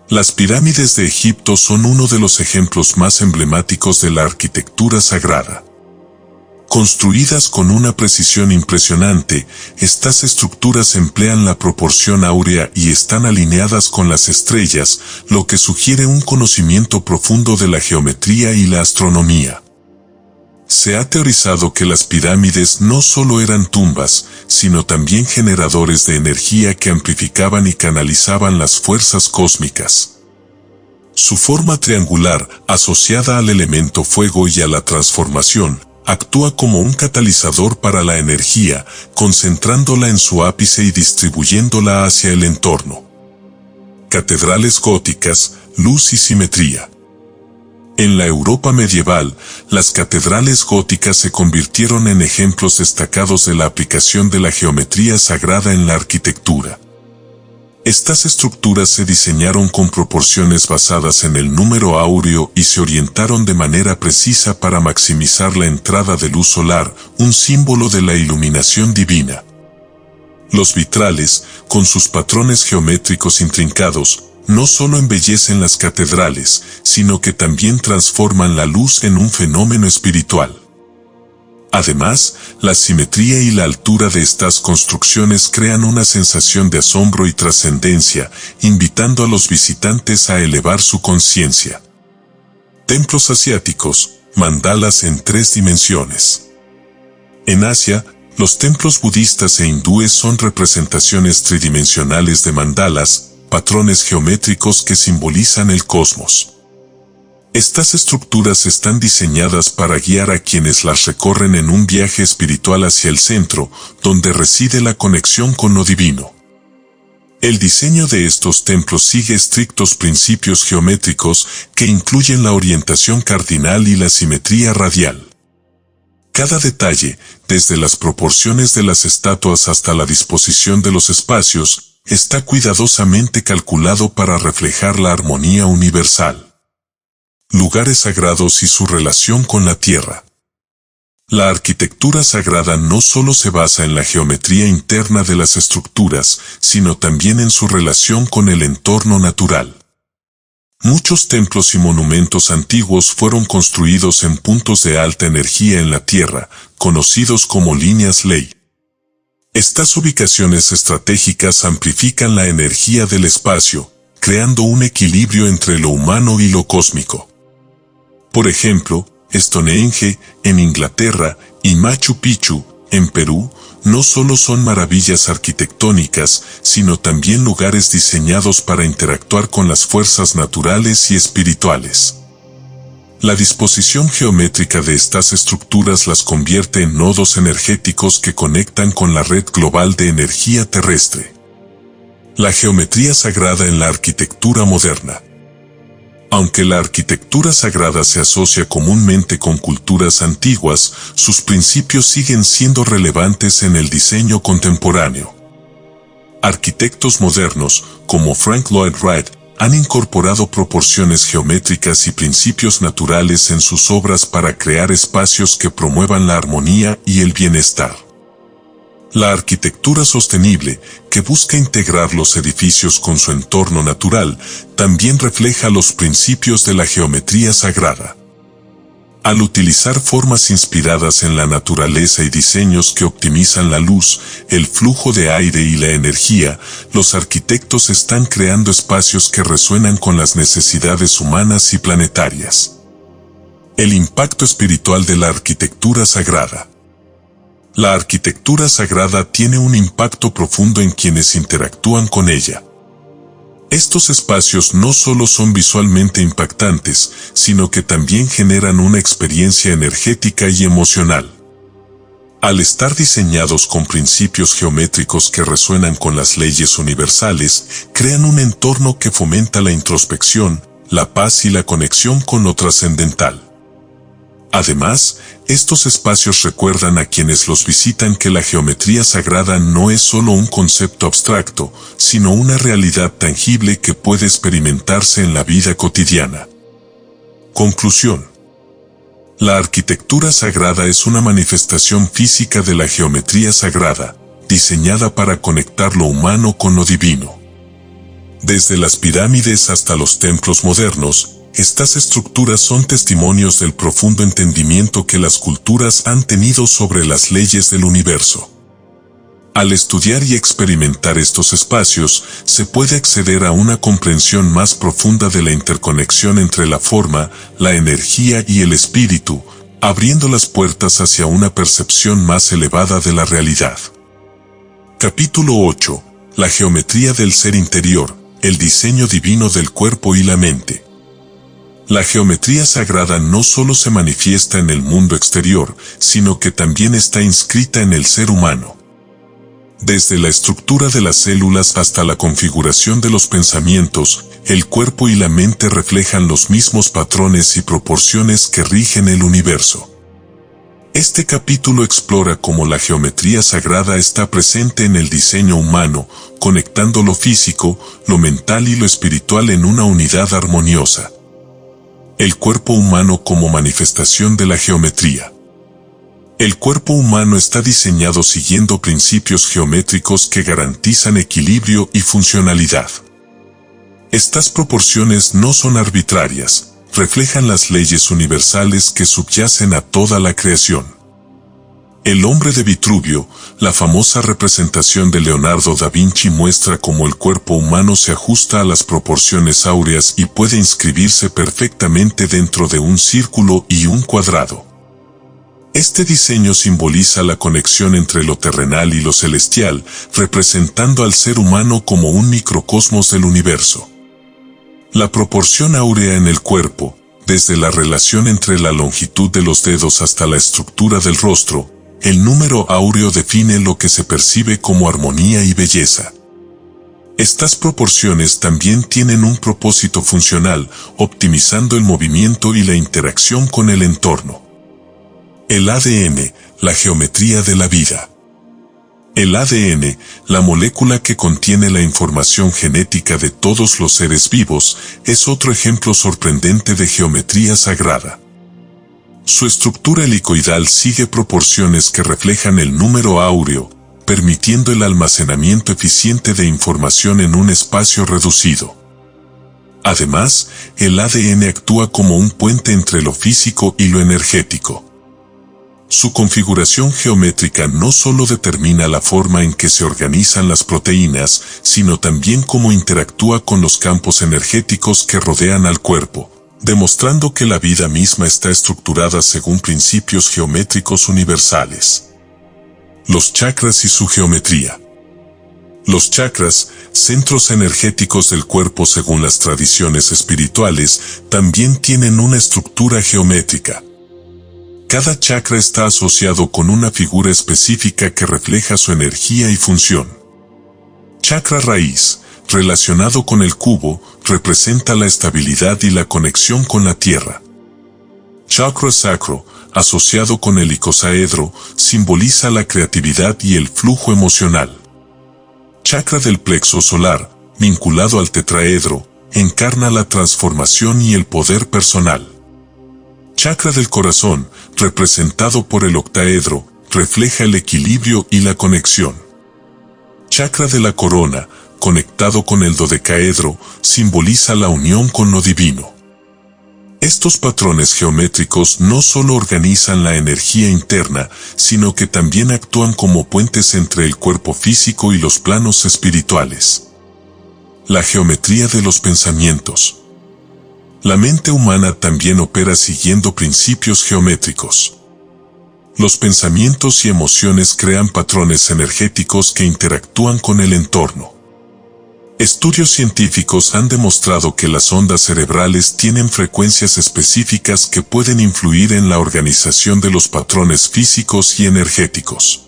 Las pirámides de Egipto son uno de los ejemplos más emblemáticos de la arquitectura sagrada. Construidas con una precisión impresionante, estas estructuras emplean la proporción áurea y están alineadas con las estrellas, lo que sugiere un conocimiento profundo de la geometría y la astronomía. Se ha teorizado que las pirámides no solo eran tumbas, sino también generadores de energía que amplificaban y canalizaban las fuerzas cósmicas. Su forma triangular, asociada al elemento fuego y a la transformación, actúa como un catalizador para la energía, concentrándola en su ápice y distribuyéndola hacia el entorno. Catedrales góticas, luz y simetría. En la Europa medieval, las catedrales góticas se convirtieron en ejemplos destacados de la aplicación de la geometría sagrada en la arquitectura. Estas estructuras se diseñaron con proporciones basadas en el número áureo y se orientaron de manera precisa para maximizar la entrada de luz solar, un símbolo de la iluminación divina. Los vitrales, con sus patrones geométricos intrincados, no solo embellecen las catedrales, sino que también transforman la luz en un fenómeno espiritual. Además, la simetría y la altura de estas construcciones crean una sensación de asombro y trascendencia, invitando a los visitantes a elevar su conciencia. Templos asiáticos, mandalas en 3 dimensiones. En Asia, los templos budistas e hindúes son representaciones tridimensionales de mandalas, patrones geométricos que simbolizan el cosmos. Estas estructuras están diseñadas para guiar a quienes las recorren en un viaje espiritual hacia el centro, donde reside la conexión con lo divino. El diseño de estos templos sigue estrictos principios geométricos que incluyen la orientación cardinal y la simetría radial. Cada detalle, desde las proporciones de las estatuas hasta la disposición de los espacios, está cuidadosamente calculado para reflejar la armonía universal. Lugares sagrados y su relación con la tierra. La arquitectura sagrada no solo se basa en la geometría interna de las estructuras, sino también en su relación con el entorno natural. Muchos templos y monumentos antiguos fueron construidos en puntos de alta energía en la tierra, conocidos como líneas ley. Estas ubicaciones estratégicas amplifican la energía del espacio, creando un equilibrio entre lo humano y lo cósmico. Por ejemplo, Stonehenge, en Inglaterra, y Machu Picchu, en Perú, no solo son maravillas arquitectónicas, sino también lugares diseñados para interactuar con las fuerzas naturales y espirituales. La disposición geométrica de estas estructuras las convierte en nodos energéticos que conectan con la red global de energía terrestre. La geometría sagrada en la arquitectura moderna. Aunque la arquitectura sagrada se asocia comúnmente con culturas antiguas, sus principios siguen siendo relevantes en el diseño contemporáneo. Arquitectos modernos, como Frank Lloyd Wright, han incorporado proporciones geométricas y principios naturales en sus obras para crear espacios que promuevan la armonía y el bienestar. La arquitectura sostenible, que busca integrar los edificios con su entorno natural, también refleja los principios de la geometría sagrada. Al utilizar formas inspiradas en la naturaleza y diseños que optimizan la luz, el flujo de aire y la energía, los arquitectos están creando espacios que resuenan con las necesidades humanas y planetarias. El impacto espiritual de la arquitectura sagrada. La arquitectura sagrada tiene un impacto profundo en quienes interactúan con ella. Estos espacios no solo son visualmente impactantes, sino que también generan una experiencia energética y emocional. Al estar diseñados con principios geométricos que resuenan con las leyes universales, crean un entorno que fomenta la introspección, la paz y la conexión con lo trascendental. Además, estos espacios recuerdan a quienes los visitan que la geometría sagrada no es solo un concepto abstracto, sino una realidad tangible que puede experimentarse en la vida cotidiana. Conclusión. La arquitectura sagrada es una manifestación física de la geometría sagrada, diseñada para conectar lo humano con lo divino. Desde las pirámides hasta los templos modernos, estas estructuras son testimonios del profundo entendimiento que las culturas han tenido sobre las leyes del universo. Al estudiar y experimentar estos espacios, se puede acceder a una comprensión más profunda de la interconexión entre la forma, la energía y el espíritu, abriendo las puertas hacia una percepción más elevada de la realidad. Capítulo 8. La geometría del ser interior, el diseño divino del cuerpo y la mente. La geometría sagrada no solo se manifiesta en el mundo exterior, sino que también está inscrita en el ser humano. Desde la estructura de las células hasta la configuración de los pensamientos, el cuerpo y la mente reflejan los mismos patrones y proporciones que rigen el universo. Este capítulo explora cómo la geometría sagrada está presente en el diseño humano, conectando lo físico, lo mental y lo espiritual en una unidad armoniosa. El cuerpo humano como manifestación de la geometría. El cuerpo humano está diseñado siguiendo principios geométricos que garantizan equilibrio y funcionalidad. Estas proporciones no son arbitrarias, reflejan las leyes universales que subyacen a toda la creación. El hombre de Vitruvio, la famosa representación de Leonardo da Vinci, muestra cómo el cuerpo humano se ajusta a las proporciones áureas y puede inscribirse perfectamente dentro de un círculo y un cuadrado. Este diseño simboliza la conexión entre lo terrenal y lo celestial, representando al ser humano como un microcosmos del universo. La proporción áurea en el cuerpo, desde la relación entre la longitud de los dedos hasta la estructura del rostro, el número áureo define lo que se percibe como armonía y belleza. Estas proporciones también tienen un propósito funcional, optimizando el movimiento y la interacción con el entorno. El ADN, la geometría de la vida. El ADN, la molécula que contiene la información genética de todos los seres vivos, es otro ejemplo sorprendente de geometría sagrada. Su estructura helicoidal sigue proporciones que reflejan el número áureo, permitiendo el almacenamiento eficiente de información en un espacio reducido. Además, el ADN actúa como un puente entre lo físico y lo energético. Su configuración geométrica no solo determina la forma en que se organizan las proteínas, sino también cómo interactúa con los campos energéticos que rodean al cuerpo, demostrando que la vida misma está estructurada según principios geométricos universales. Los chakras y su geometría. Los chakras, centros energéticos del cuerpo según las tradiciones espirituales, también tienen una estructura geométrica. Cada chakra está asociado con una figura específica que refleja su energía y función. Chakra raíz, relacionado con el cubo, representa la estabilidad y la conexión con la tierra. Chakra sacro, asociado con el icosaedro, simboliza la creatividad y el flujo emocional. Chakra del plexo solar, vinculado al tetraedro, encarna la transformación y el poder personal. Chakra del corazón, representado por el octaedro, refleja el equilibrio y la conexión. Chakra de la corona, conectado con el dodecaedro, simboliza la unión con lo divino. Estos patrones geométricos no solo organizan la energía interna, sino que también actúan como puentes entre el cuerpo físico y los planos espirituales. La geometría de los pensamientos. La mente humana también opera siguiendo principios geométricos. Los pensamientos y emociones crean patrones energéticos que interactúan con el entorno. Estudios científicos han demostrado que las ondas cerebrales tienen frecuencias específicas que pueden influir en la organización de los patrones físicos y energéticos.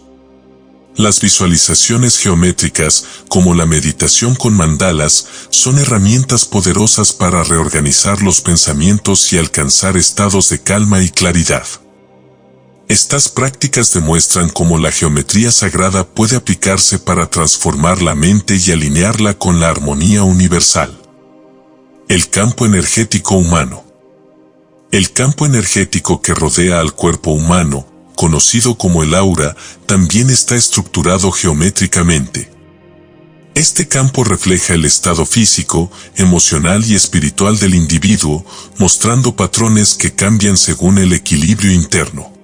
Las visualizaciones geométricas, como la meditación con mandalas, son herramientas poderosas para reorganizar los pensamientos y alcanzar estados de calma y claridad. Estas prácticas demuestran cómo la geometría sagrada puede aplicarse para transformar la mente y alinearla con la armonía universal. El campo energético humano. El campo energético que rodea al cuerpo humano, conocido como el aura, también está estructurado geométricamente. Este campo refleja el estado físico, emocional y espiritual del individuo, mostrando patrones que cambian según el equilibrio interno.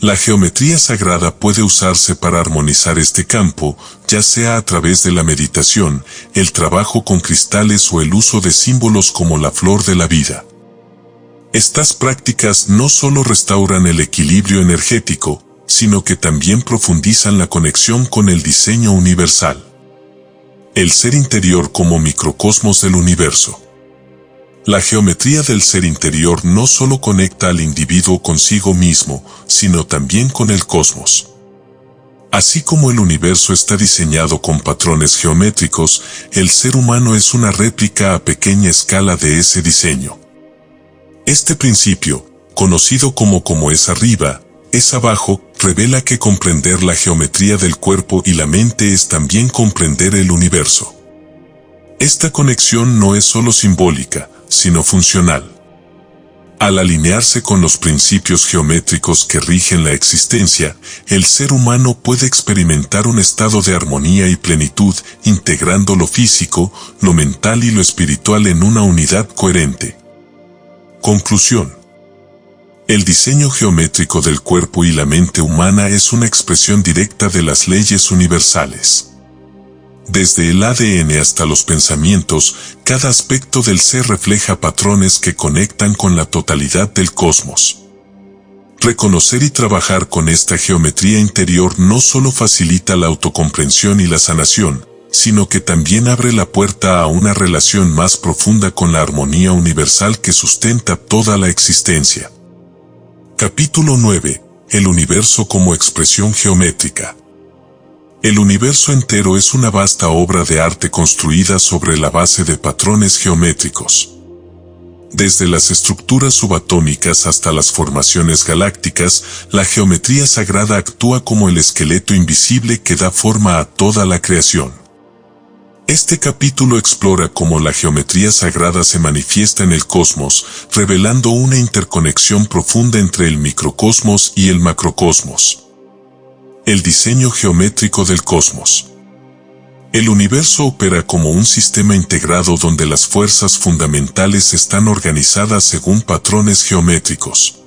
La geometría sagrada puede usarse para armonizar este campo, ya sea a través de la meditación, el trabajo con cristales o el uso de símbolos como la flor de la vida. Estas prácticas no solo restauran el equilibrio energético, sino que también profundizan la conexión con el diseño universal. El ser interior como microcosmos del universo. La geometría del ser interior no solo conecta al individuo consigo mismo, sino también con el cosmos. Así como el universo está diseñado con patrones geométricos, el ser humano es una réplica a pequeña escala de ese diseño. Este principio, conocido como es arriba, es abajo, revela que comprender la geometría del cuerpo y la mente es también comprender el universo. Esta conexión no es solo simbólica, sino funcional. Al alinearse con los principios geométricos que rigen la existencia, el ser humano puede experimentar un estado de armonía y plenitud, integrando lo físico, lo mental y lo espiritual en una unidad coherente. Conclusión. El diseño geométrico del cuerpo y la mente humana es una expresión directa de las leyes universales. Desde el ADN hasta los pensamientos, cada aspecto del ser refleja patrones que conectan con la totalidad del cosmos. Reconocer y trabajar con esta geometría interior no solo facilita la autocomprensión y la sanación, sino que también abre la puerta a una relación más profunda con la armonía universal que sustenta toda la existencia. Capítulo 9. El universo como expresión geométrica. El universo entero es una vasta obra de arte construida sobre la base de patrones geométricos. Desde las estructuras subatómicas hasta las formaciones galácticas, la geometría sagrada actúa como el esqueleto invisible que da forma a toda la creación. Este capítulo explora cómo la geometría sagrada se manifiesta en el cosmos, revelando una interconexión profunda entre el microcosmos y el macrocosmos. El diseño geométrico del cosmos. El universo opera como un sistema integrado donde las fuerzas fundamentales están organizadas según patrones geométricos.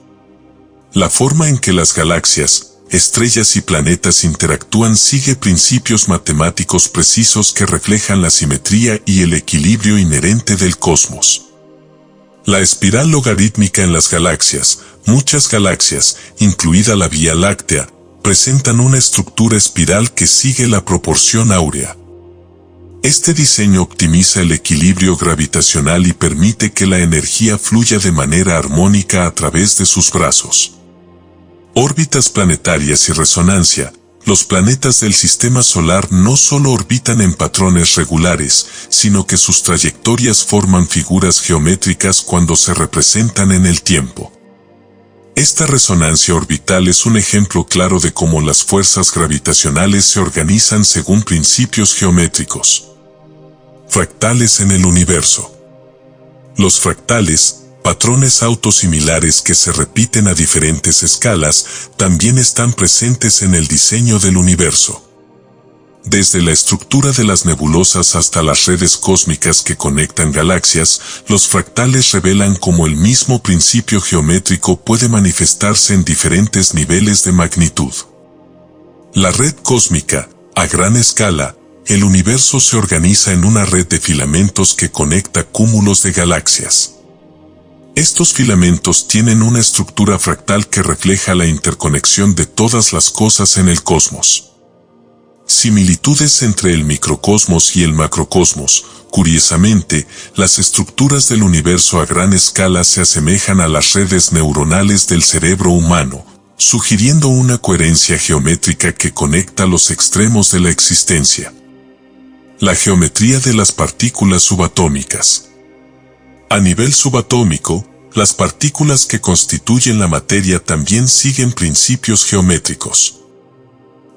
La forma en que las galaxias, estrellas y planetas interactúan sigue principios matemáticos precisos que reflejan la simetría y el equilibrio inherente del cosmos. La espiral logarítmica en las galaxias, muchas galaxias, incluida la Vía Láctea, presentan una estructura espiral que sigue la proporción áurea. Este diseño optimiza el equilibrio gravitacional y permite que la energía fluya de manera armónica a través de sus brazos. Órbitas planetarias y resonancia. Los planetas del sistema solar no solo orbitan en patrones regulares, sino que sus trayectorias forman figuras geométricas cuando se representan en el tiempo. Esta resonancia orbital es un ejemplo claro de cómo las fuerzas gravitacionales se organizan según principios geométricos. Fractales en el universo. Los fractales, patrones autosimilares que se repiten a diferentes escalas, también están presentes en el diseño del universo. Desde la estructura de las nebulosas hasta las redes cósmicas que conectan galaxias, los fractales revelan cómo el mismo principio geométrico puede manifestarse en diferentes niveles de magnitud. La red cósmica, a gran escala, el universo se organiza en una red de filamentos que conecta cúmulos de galaxias. Estos filamentos tienen una estructura fractal que refleja la interconexión de todas las cosas en el cosmos. Similitudes entre el microcosmos y el macrocosmos. Curiosamente, las estructuras del universo a gran escala se asemejan a las redes neuronales del cerebro humano, sugiriendo una coherencia geométrica que conecta los extremos de la existencia. La geometría de las partículas subatómicas. A nivel subatómico, las partículas que constituyen la materia también siguen principios geométricos.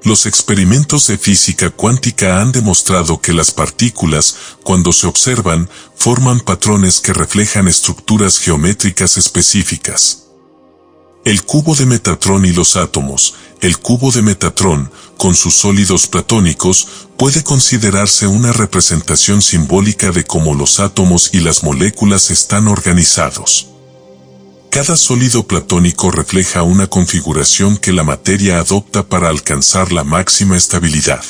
Los experimentos de física cuántica han demostrado que las partículas, cuando se observan, forman patrones que reflejan estructuras geométricas específicas. El cubo de Metatrón y los átomos, el cubo de Metatrón, con sus sólidos platónicos, puede considerarse una representación simbólica de cómo los átomos y las moléculas están organizados. Cada sólido platónico refleja una configuración que la materia adopta para alcanzar la máxima estabilidad.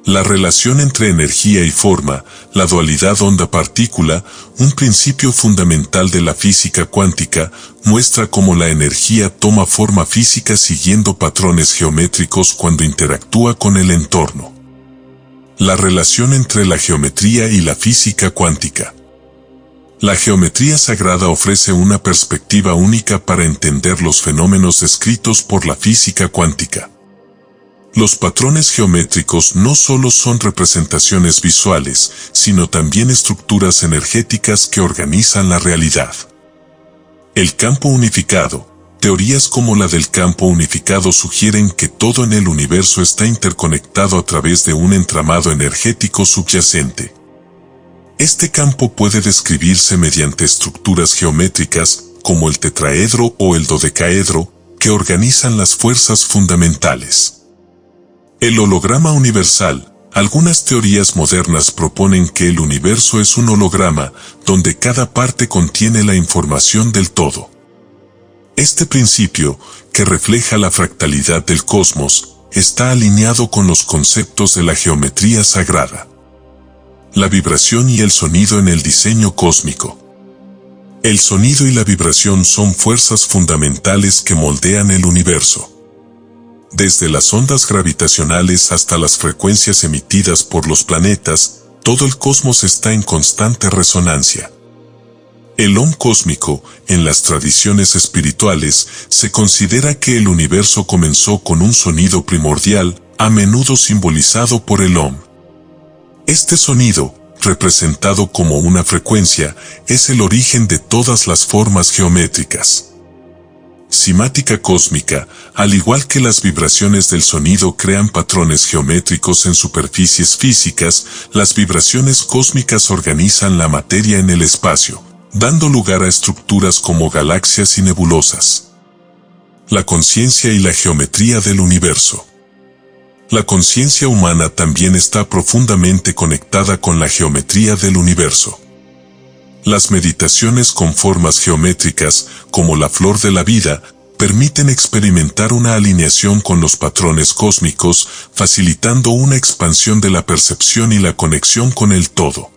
La relación entre energía y forma, la dualidad onda-partícula, un principio fundamental de la física cuántica, muestra cómo la energía toma forma física siguiendo patrones geométricos cuando interactúa con el entorno. La relación entre la geometría y la física cuántica. La geometría sagrada ofrece una perspectiva única para entender los fenómenos descritos por la física cuántica. Los patrones geométricos no solo son representaciones visuales, sino también estructuras energéticas que organizan la realidad. El campo unificado. Teorías como la del campo unificado sugieren que todo en el universo está interconectado a través de un entramado energético subyacente. Este campo puede describirse mediante estructuras geométricas, como el tetraedro o el dodecaedro, que organizan las fuerzas fundamentales. El holograma universal. Algunas teorías modernas proponen que el universo es un holograma, donde cada parte contiene la información del todo. Este principio, que refleja la fractalidad del cosmos, está alineado con los conceptos de la geometría sagrada. La vibración y el sonido en el diseño cósmico. El sonido y la vibración son fuerzas fundamentales que moldean el universo. Desde las ondas gravitacionales hasta las frecuencias emitidas por los planetas, todo el cosmos está en constante resonancia. El Om cósmico, en las tradiciones espirituales, se considera que el universo comenzó con un sonido primordial, a menudo simbolizado por el Om. Este sonido, representado como una frecuencia, es el origen de todas las formas geométricas. Simática cósmica, al igual que las vibraciones del sonido crean patrones geométricos en superficies físicas, las vibraciones cósmicas organizan la materia en el espacio, dando lugar a estructuras como galaxias y nebulosas. La conciencia y la geometría del universo. La conciencia humana también está profundamente conectada con la geometría del universo. Las meditaciones con formas geométricas, como la flor de la vida, permiten experimentar una alineación con los patrones cósmicos, facilitando una expansión de la percepción y la conexión con el todo.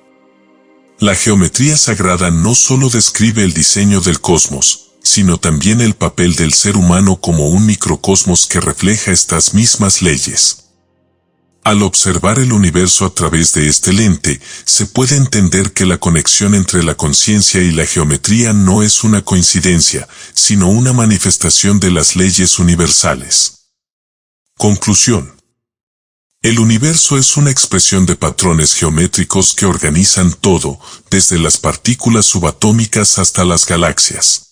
La geometría sagrada no solo describe el diseño del cosmos, sino también el papel del ser humano como un microcosmos que refleja estas mismas leyes. Al observar el universo a través de este lente, se puede entender que la conexión entre la conciencia y la geometría no es una coincidencia, sino una manifestación de las leyes universales. Conclusión. El universo es una expresión de patrones geométricos que organizan todo, desde las partículas subatómicas hasta las galaxias.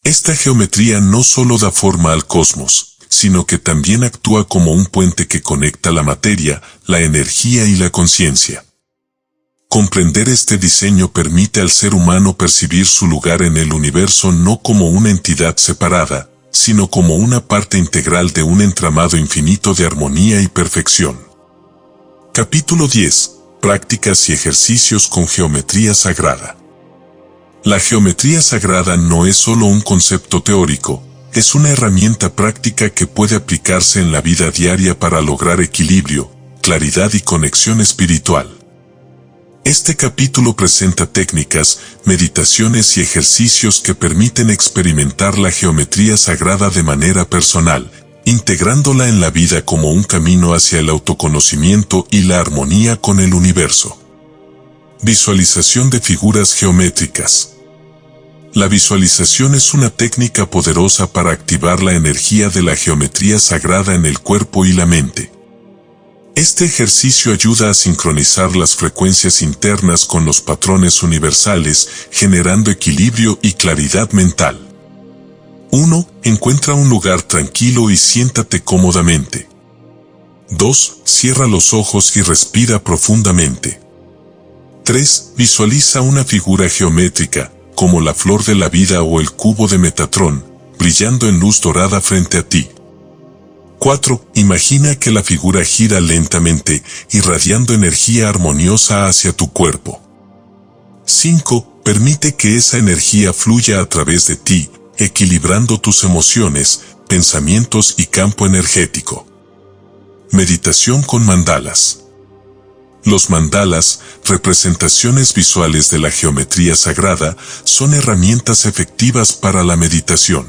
Esta geometría no solo da forma al cosmos, sino que también actúa como un puente que conecta la materia, la energía y la conciencia. Comprender este diseño permite al ser humano percibir su lugar en el universo no como una entidad separada, sino como una parte integral de un entramado infinito de armonía y perfección. Capítulo 10. Prácticas y ejercicios con geometría sagrada. La geometría sagrada no es solo un concepto teórico, es una herramienta práctica que puede aplicarse en la vida diaria para lograr equilibrio, claridad y conexión espiritual. Este capítulo presenta técnicas, meditaciones y ejercicios que permiten experimentar la geometría sagrada de manera personal, integrándola en la vida como un camino hacia el autoconocimiento y la armonía con el universo. Visualización de figuras geométricas. La visualización es una técnica poderosa para activar la energía de la geometría sagrada en el cuerpo y la mente. Este ejercicio ayuda a sincronizar las frecuencias internas con los patrones universales, generando equilibrio y claridad mental. 1. Encuentra un lugar tranquilo y siéntate cómodamente. 2. Cierra los ojos y respira profundamente. 3. Visualiza una figura geométrica, como la flor de la vida o el cubo de Metatrón, brillando en luz dorada frente a ti. 4. Imagina que la figura gira lentamente, irradiando energía armoniosa hacia tu cuerpo. 5. Permite que esa energía fluya a través de ti, equilibrando tus emociones, pensamientos y campo energético. Meditación con mandalas. Los mandalas, representaciones visuales de la geometría sagrada, son herramientas efectivas para la meditación.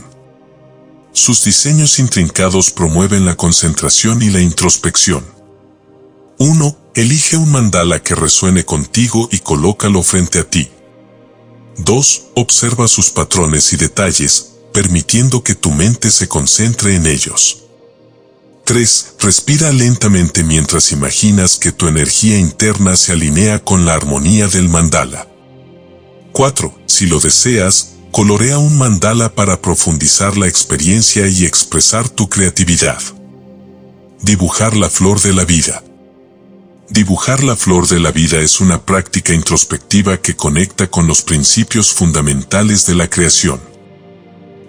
Sus diseños intrincados promueven la concentración y la introspección. 1. Elige un mandala que resuene contigo y colócalo frente a ti. 2. Observa sus patrones y detalles, permitiendo que tu mente se concentre en ellos. 3. Respira lentamente mientras imaginas que tu energía interna se alinea con la armonía del mandala. 4. Si lo deseas, colorea un mandala para profundizar la experiencia y expresar tu creatividad. Dibujar la flor de la vida. Dibujar la flor de la vida es una práctica introspectiva que conecta con los principios fundamentales de la creación.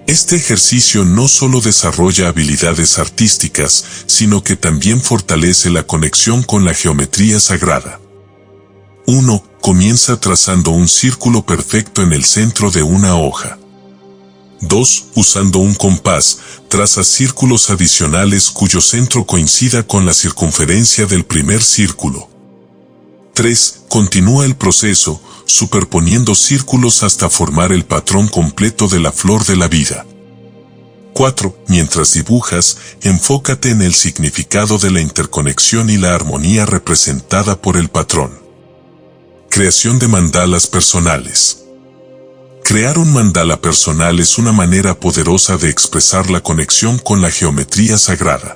Este ejercicio no solo desarrolla habilidades artísticas, sino que también fortalece la conexión con la geometría sagrada. 1. Comienza trazando un círculo perfecto en el centro de una hoja. 2. Usando un compás, traza círculos adicionales cuyo centro coincida con la circunferencia del primer círculo. 3. Continúa el proceso, superponiendo círculos hasta formar el patrón completo de la flor de la vida. 4. Mientras dibujas, enfócate en el significado de la interconexión y la armonía representada por el patrón. Creación de mandalas personales. Crear un mandala personal es una manera poderosa de expresar la conexión con la geometría sagrada.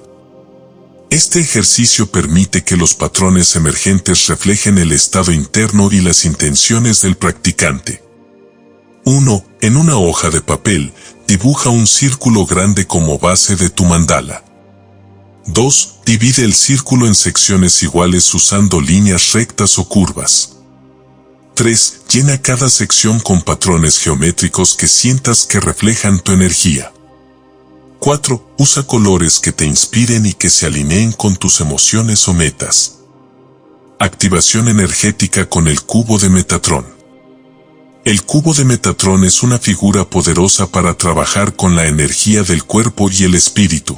Este ejercicio permite que los patrones emergentes reflejen el estado interno y las intenciones del practicante. 1. En una hoja de papel, dibuja un círculo grande como base de tu mandala. 2. Divide el círculo en secciones iguales usando líneas rectas o curvas. 3. Llena cada sección con patrones geométricos que sientas que reflejan tu energía. 4. Usa colores que te inspiren y que se alineen con tus emociones o metas. Activación energética con el cubo de Metatrón. El cubo de Metatrón es una figura poderosa para trabajar con la energía del cuerpo y el espíritu.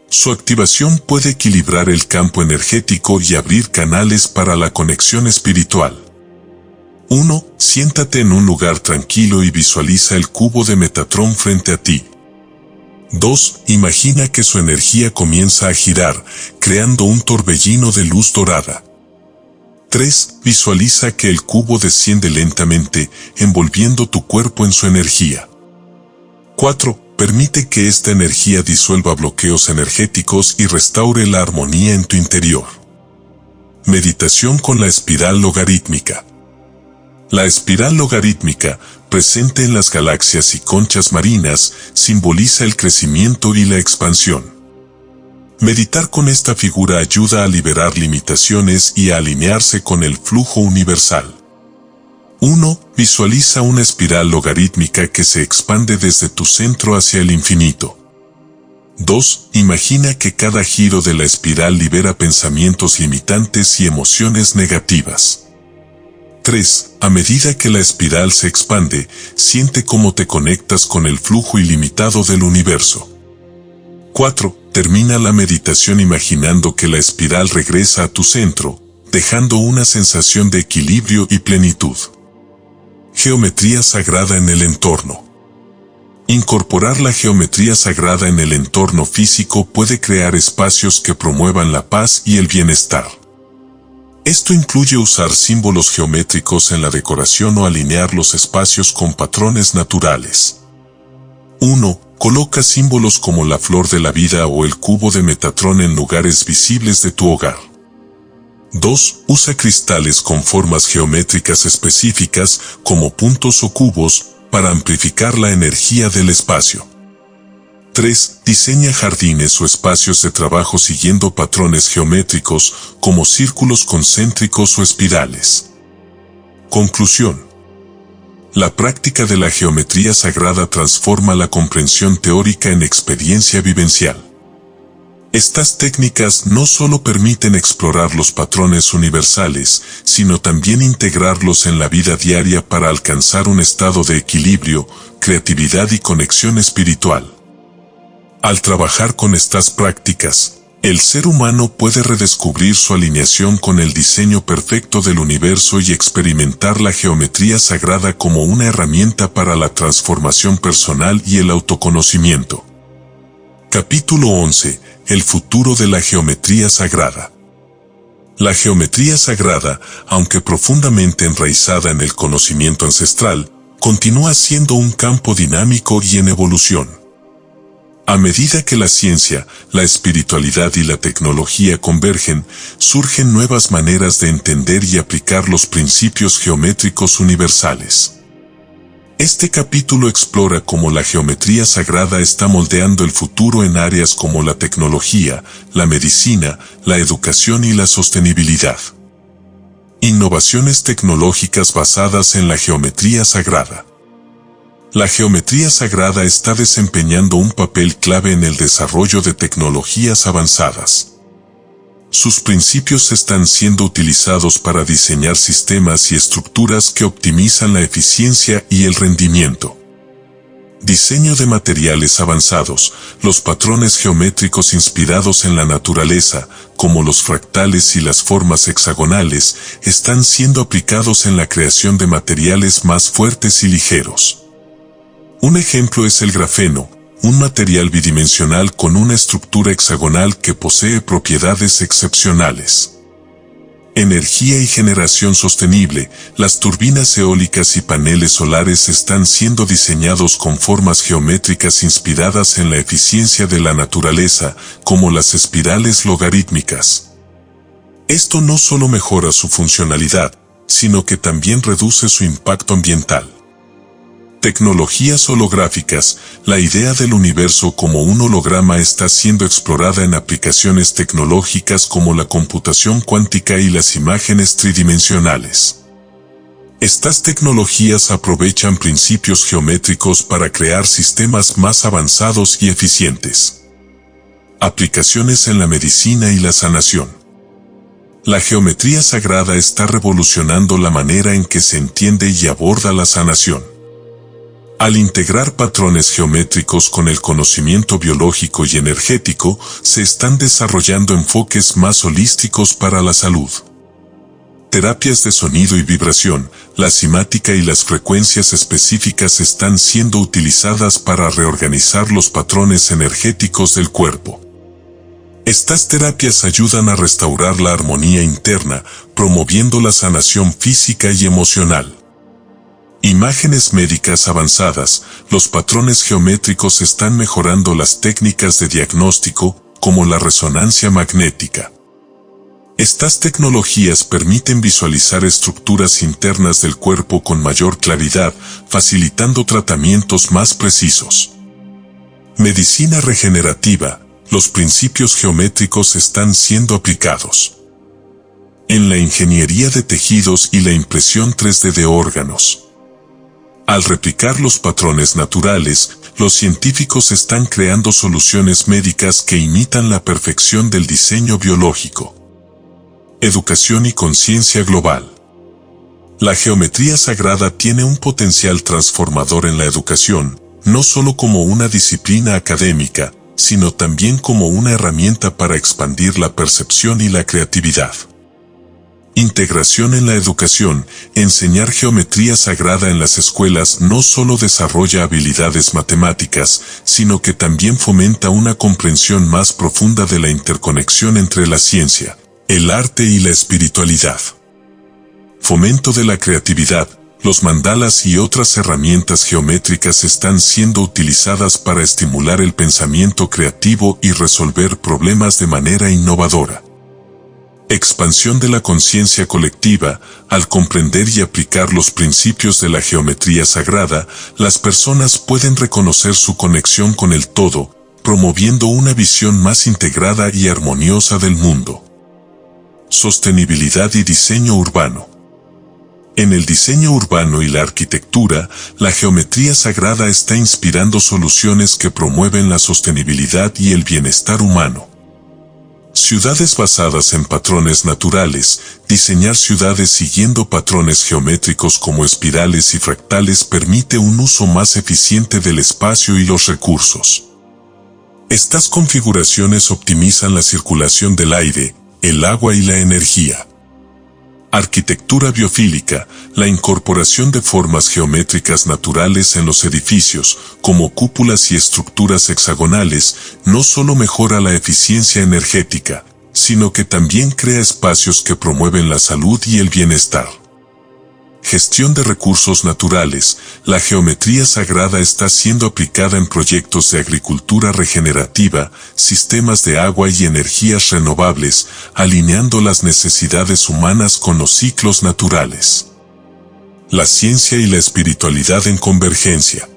Su activación puede equilibrar el campo energético y abrir canales para la conexión espiritual. 1. Siéntate en un lugar tranquilo y visualiza el cubo de Metatrón frente a ti. 2. Imagina que su energía comienza a girar, creando un torbellino de luz dorada. 3. Visualiza que el cubo desciende lentamente, envolviendo tu cuerpo en su energía. 4. Permite que esta energía disuelva bloqueos energéticos y restaure la armonía en tu interior. Meditación con la espiral logarítmica. La espiral logarítmica, presente en las galaxias y conchas marinas, simboliza el crecimiento y la expansión. Meditar con esta figura ayuda a liberar limitaciones y a alinearse con el flujo universal. 1. Visualiza una espiral logarítmica que se expande desde tu centro hacia el infinito. 2. Imagina que cada giro de la espiral libera pensamientos limitantes y emociones negativas. 3. A medida que la espiral se expande, siente cómo te conectas con el flujo ilimitado del universo. 4. Termina la meditación imaginando que la espiral regresa a tu centro, dejando una sensación de equilibrio y plenitud. Geometría sagrada en el entorno. Incorporar la geometría sagrada en el entorno físico puede crear espacios que promuevan la paz y el bienestar. Esto incluye usar símbolos geométricos en la decoración o alinear los espacios con patrones naturales. 1. Coloca símbolos como la flor de la vida o el cubo de Metatrón en lugares visibles de tu hogar. 2. Usa cristales con formas geométricas específicas, como puntos o cubos, para amplificar la energía del espacio. 3. Diseña jardines o espacios de trabajo siguiendo patrones geométricos, como círculos concéntricos o espirales. Conclusión. La práctica de la geometría sagrada transforma la comprensión teórica en experiencia vivencial. Estas técnicas no solo permiten explorar los patrones universales, sino también integrarlos en la vida diaria para alcanzar un estado de equilibrio, creatividad y conexión espiritual. Al trabajar con estas prácticas, el ser humano puede redescubrir su alineación con el diseño perfecto del universo y experimentar la geometría sagrada como una herramienta para la transformación personal y el autoconocimiento. Capítulo 11. El futuro de la geometría sagrada. La geometría sagrada, aunque profundamente enraizada en el conocimiento ancestral, continúa siendo un campo dinámico y en evolución. A medida que la ciencia, la espiritualidad y la tecnología convergen, surgen nuevas maneras de entender y aplicar los principios geométricos universales. Este capítulo explora cómo la geometría sagrada está moldeando el futuro en áreas como la tecnología, la medicina, la educación y la sostenibilidad. Innovaciones tecnológicas basadas en la geometría sagrada. La geometría sagrada está desempeñando un papel clave en el desarrollo de tecnologías avanzadas. Sus principios están siendo utilizados para diseñar sistemas y estructuras que optimizan la eficiencia y el rendimiento. Diseño de materiales avanzados. Los patrones geométricos inspirados en la naturaleza, como los fractales y las formas hexagonales, están siendo aplicados en la creación de materiales más fuertes y ligeros. Un ejemplo es el grafeno, un material bidimensional con una estructura hexagonal que posee propiedades excepcionales. Energía y generación sostenible. Las turbinas eólicas y paneles solares están siendo diseñados con formas geométricas inspiradas en la eficiencia de la naturaleza, como las espirales logarítmicas. Esto no solo mejora su funcionalidad, sino que también reduce su impacto ambiental. Tecnologías holográficas. La idea del universo como un holograma está siendo explorada en aplicaciones tecnológicas como la computación cuántica y las imágenes tridimensionales. Estas tecnologías aprovechan principios geométricos para crear sistemas más avanzados y eficientes. Aplicaciones en la medicina y la sanación. La geometría sagrada está revolucionando la manera en que se entiende y aborda la sanación. Al integrar patrones geométricos con el conocimiento biológico y energético, se están desarrollando enfoques más holísticos para la salud. Terapias de sonido y vibración. La cimática y las frecuencias específicas están siendo utilizadas para reorganizar los patrones energéticos del cuerpo. Estas terapias ayudan a restaurar la armonía interna, promoviendo la sanación física y emocional. Imágenes médicas avanzadas. Los patrones geométricos están mejorando las técnicas de diagnóstico, como la resonancia magnética. Estas tecnologías permiten visualizar estructuras internas del cuerpo con mayor claridad, facilitando tratamientos más precisos. Medicina regenerativa. Los principios geométricos están siendo aplicados en la ingeniería de tejidos y la impresión 3D de órganos. Al replicar los patrones naturales, los científicos están creando soluciones médicas que imitan la perfección del diseño biológico. Educación y conciencia global. La geometría sagrada tiene un potencial transformador en la educación, no solo como una disciplina académica, sino también como una herramienta para expandir la percepción y la creatividad. Integración en la educación. Enseñar geometría sagrada en las escuelas no solo desarrolla habilidades matemáticas, sino que también fomenta una comprensión más profunda de la interconexión entre la ciencia, El arte y la espiritualidad. Fomento de la creatividad. Los mandalas y otras herramientas geométricas están siendo utilizadas para estimular el pensamiento creativo y resolver problemas de manera innovadora. Expansión de la conciencia colectiva. Al comprender y aplicar los principios de la geometría sagrada, las personas pueden reconocer su conexión con el todo, promoviendo una visión más integrada y armoniosa del mundo. Sostenibilidad y diseño urbano. En el diseño urbano y la arquitectura, la geometría sagrada está inspirando soluciones que promueven la sostenibilidad y el bienestar humano. Ciudades basadas en patrones naturales. Diseñar ciudades siguiendo patrones geométricos como espirales y fractales permite un uso más eficiente del espacio y los recursos. Estas configuraciones optimizan la circulación del aire, el agua y la energía. Arquitectura biofílica. La incorporación de formas geométricas naturales en los edificios, como cúpulas y estructuras hexagonales, no solo mejora la eficiencia energética, sino que también crea espacios que promueven la salud y el bienestar. Gestión de recursos naturales. La geometría sagrada está siendo aplicada en proyectos de agricultura regenerativa, sistemas de agua y energías renovables, alineando las necesidades humanas con los ciclos naturales. La ciencia y la espiritualidad en convergencia.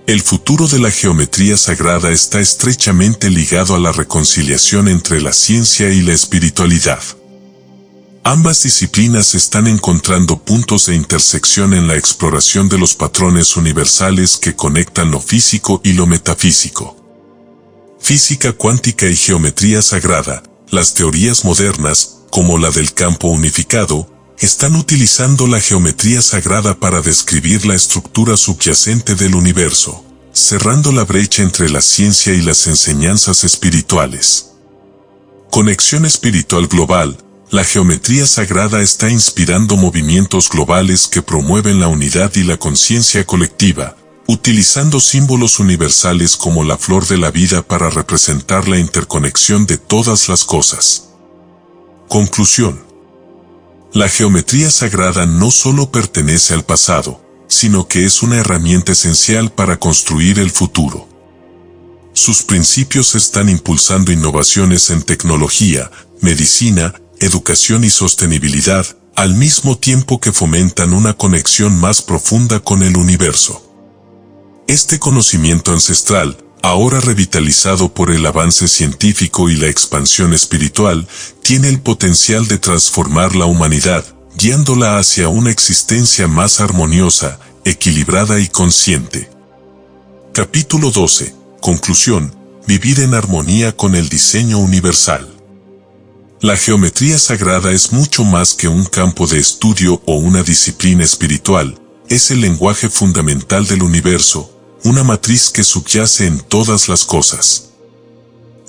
El futuro de la geometría sagrada está estrechamente ligado a la reconciliación entre la ciencia y la espiritualidad. Ambas disciplinas están encontrando puntos de intersección en la exploración de los patrones universales que conectan lo físico y lo metafísico. Física cuántica y geometría sagrada. Las teorías modernas, como la del campo unificado, están utilizando la geometría sagrada para describir la estructura subyacente del universo, cerrando la brecha entre la ciencia y las enseñanzas espirituales. Conexión espiritual global. La geometría sagrada está inspirando movimientos globales que promueven la unidad y la conciencia colectiva, utilizando símbolos universales como la flor de la vida para representar la interconexión de todas las cosas. Conclusión. La geometría sagrada no solo pertenece al pasado, sino que es una herramienta esencial para construir el futuro. Sus principios están impulsando innovaciones en tecnología, medicina, educación y sostenibilidad, al mismo tiempo que fomentan una conexión más profunda con el universo. Este conocimiento ancestral, ahora revitalizado por el avance científico y la expansión espiritual, tiene el potencial de transformar la humanidad, guiándola hacia una existencia más armoniosa, equilibrada y consciente. Capítulo 12. Conclusión. Vivir en armonía con el diseño universal. La geometría sagrada es mucho más que un campo de estudio o una disciplina espiritual, es el lenguaje fundamental del universo, una matriz que subyace en todas las cosas.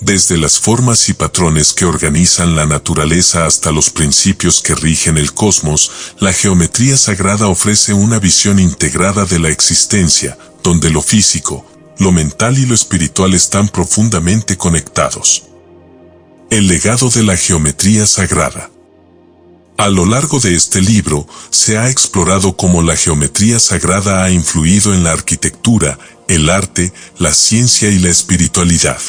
Desde las formas y patrones que organizan la naturaleza hasta los principios que rigen el cosmos, la geometría sagrada ofrece una visión integrada de la existencia, donde lo físico, lo mental y lo espiritual están profundamente conectados. El legado de la geometría sagrada. A lo largo de este libro, se ha explorado cómo la geometría sagrada ha influido en la arquitectura, el arte, la ciencia y la espiritualidad.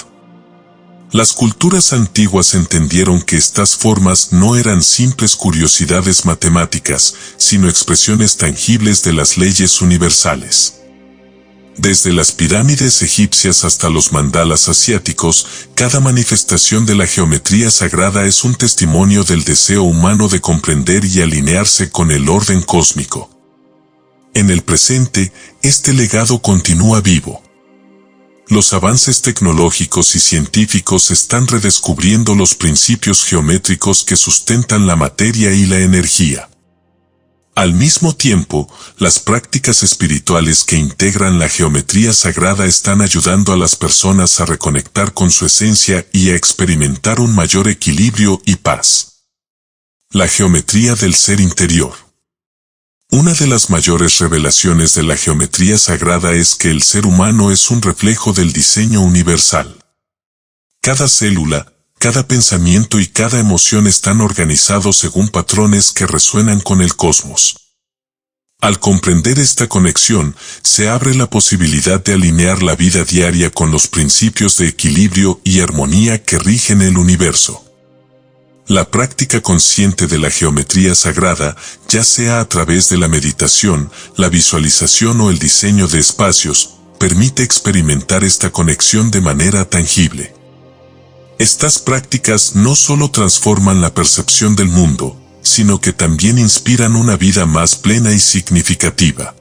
Las culturas antiguas entendieron que estas formas no eran simples curiosidades matemáticas, sino expresiones tangibles de las leyes universales. Desde las pirámides egipcias hasta los mandalas asiáticos, cada manifestación de la geometría sagrada es un testimonio del deseo humano de comprender y alinearse con el orden cósmico. En el presente, este legado continúa vivo. Los avances tecnológicos y científicos están redescubriendo los principios geométricos que sustentan la materia y la energía. Al mismo tiempo, las prácticas espirituales que integran la geometría sagrada están ayudando a las personas a reconectar con su esencia y a experimentar un mayor equilibrio y paz. La geometría del ser interior. Una de las mayores revelaciones de la geometría sagrada es que el ser humano es un reflejo del diseño universal. Cada célula, cada pensamiento y cada emoción están organizados según patrones que resuenan con el cosmos. Al comprender esta conexión, se abre la posibilidad de alinear la vida diaria con los principios de equilibrio y armonía que rigen el universo. La práctica consciente de la geometría sagrada, ya sea a través de la meditación, la visualización o el diseño de espacios, permite experimentar esta conexión de manera tangible. Estas prácticas no solo transforman la percepción del mundo, sino que también inspiran una vida más plena y significativa.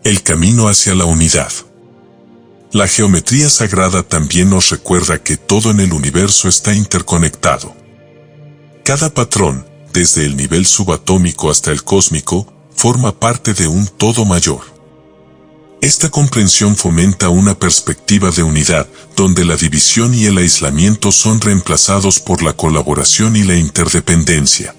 El camino hacia la unidad. La geometría sagrada también nos recuerda que todo en el universo está interconectado. Cada patrón, desde el nivel subatómico hasta el cósmico, forma parte de un todo mayor. Esta comprensión fomenta una perspectiva de unidad, donde la división y el aislamiento son reemplazados por la colaboración y la interdependencia.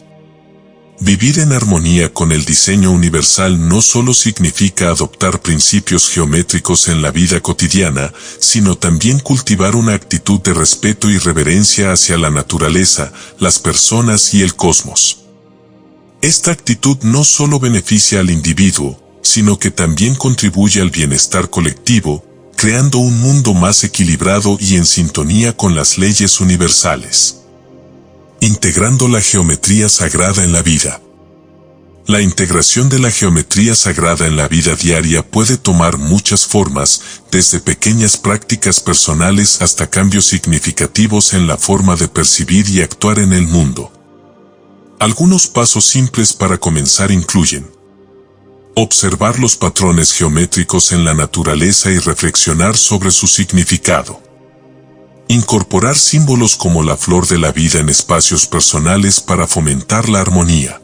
Vivir en armonía con el diseño universal no solo significa adoptar principios geométricos en la vida cotidiana, sino también cultivar una actitud de respeto y reverencia hacia la naturaleza, las personas y el cosmos. Esta actitud no solo beneficia al individuo, sino que también contribuye al bienestar colectivo, creando un mundo más equilibrado y en sintonía con las leyes universales. Integrando la geometría sagrada en la vida. La integración de la geometría sagrada en la vida diaria puede tomar muchas formas, desde pequeñas prácticas personales hasta cambios significativos en la forma de percibir y actuar en el mundo. Algunos pasos simples para comenzar incluyen: observar los patrones geométricos en la naturaleza y reflexionar sobre su significado. Incorporar símbolos como la flor de la vida en espacios personales para fomentar la armonía.